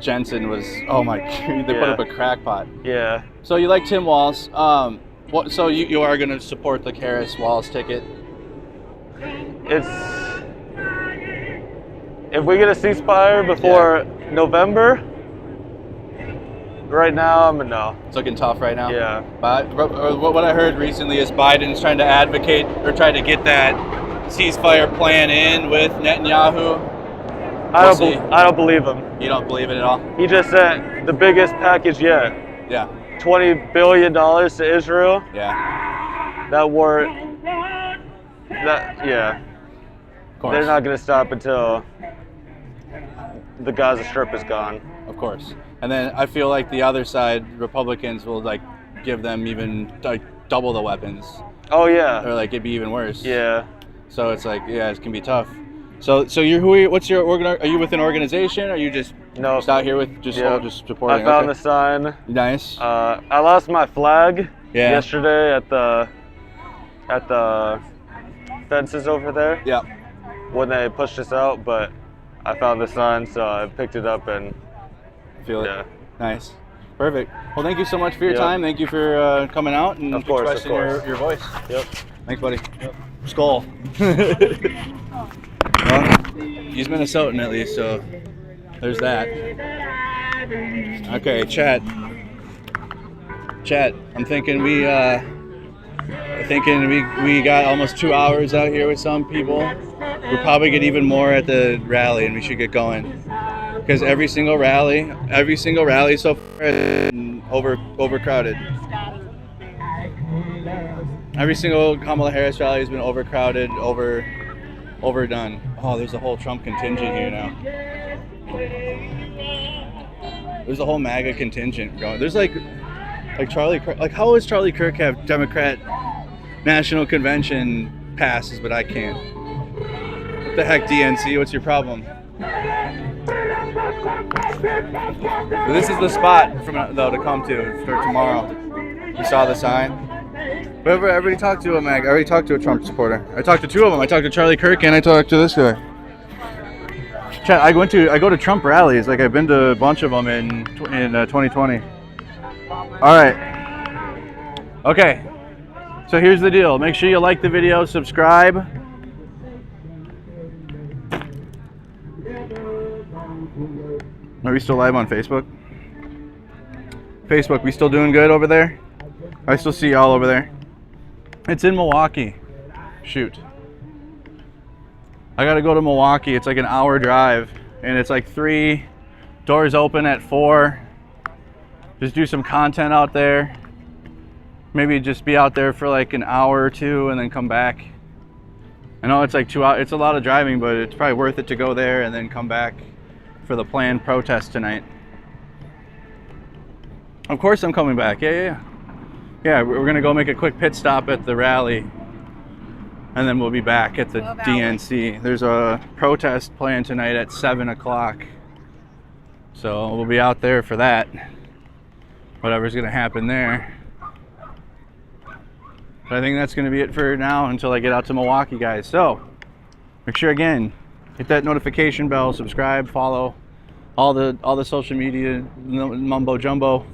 Jensen was they put up a crackpot. Yeah. So you like Tim Walz? So you are going to support the Harris Walz ticket? If we get a ceasefire before November, right now I'm a no. It's looking tough right now. Yeah. But what I heard recently is Biden's trying to advocate or try to get that ceasefire plan in with Netanyahu. I don't believe him. You don't believe it at all? He just sent the biggest package yet. Yeah. $20 billion to Israel. Yeah. That war. Yeah. Of course. They're not going to stop until the Gaza Strip is gone. Of course. And then I feel like the other side, Republicans, will give them even double the weapons. Oh yeah. Or it'd be even worse. Yeah. So it's it can be tough. So what's your are you with an organization? Or are you just out here with just supporting? I found the sign. Nice. I lost my flag yesterday at the fences over there. Yeah. When they pushed us out, but I found the sign, so I picked it up and feel it. Nice. Perfect. Well, thank you so much for your Yep. time. Thank you for coming out and Of course, expressing of course. your voice. Yep. Thanks, buddy. Yep. Skull. Well, he's Minnesotan at least, so there's that. Okay, chat. I'm thinking we got almost 2 hours out here with some people. We'll probably get even more at the rally, and we should get going. Because every single rally so far is overcrowded. Every single Kamala Harris rally has been overcrowded, overdone. Oh, there's a whole Trump contingent here now. There's a whole MAGA contingent going. There's like Charlie Kirk. Like, how does Charlie Kirk have Democrat National Convention passes, but I can't? What the heck, DNC? What's your problem? This is the spot to come to for tomorrow. You saw the sign. I already talked to a MAGA. I already talked to a Trump supporter. I talked to 2 of them. I talked to Charlie Kirk and I talked to this guy. Chat, I go to Trump rallies. Like, I've been to a bunch of them in 2020. All right. Okay. So here's the deal. Make sure you like the video, subscribe. Are we still live on Facebook? Facebook, we still doing good over there? I still see y'all over there. It's in Milwaukee. Shoot. I gotta go to Milwaukee. It's like an hour drive, and it's like 3, doors open at 4. Just do some content out there. Maybe just be out there for like an hour or 2 and then come back. I know it's like 2 hours. It's a lot of driving, but it's probably worth it to go there and then come back for the planned protest tonight. Of course I'm coming back. Yeah, we're gonna go make a quick pit stop at the rally, and then we'll be back at the DNC. There's a protest planned tonight at 7 o'clock. So we'll be out there for that. Whatever's gonna happen there. But I think that's gonna be it for now until I get out to Milwaukee, guys. So make sure, again, hit that notification bell, subscribe, follow all the social media mumbo jumbo.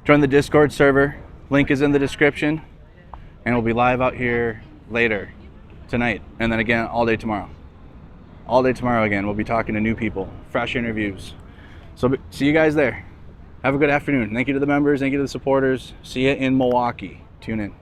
Join the Discord server. Link is in the description. And we'll be live out here later tonight. And then again all day tomorrow. All day tomorrow again. We'll be talking to new people, fresh interviews. So see you guys there. Have a good afternoon. Thank you to the members. Thank you to the supporters. See you in Milwaukee. Tune in.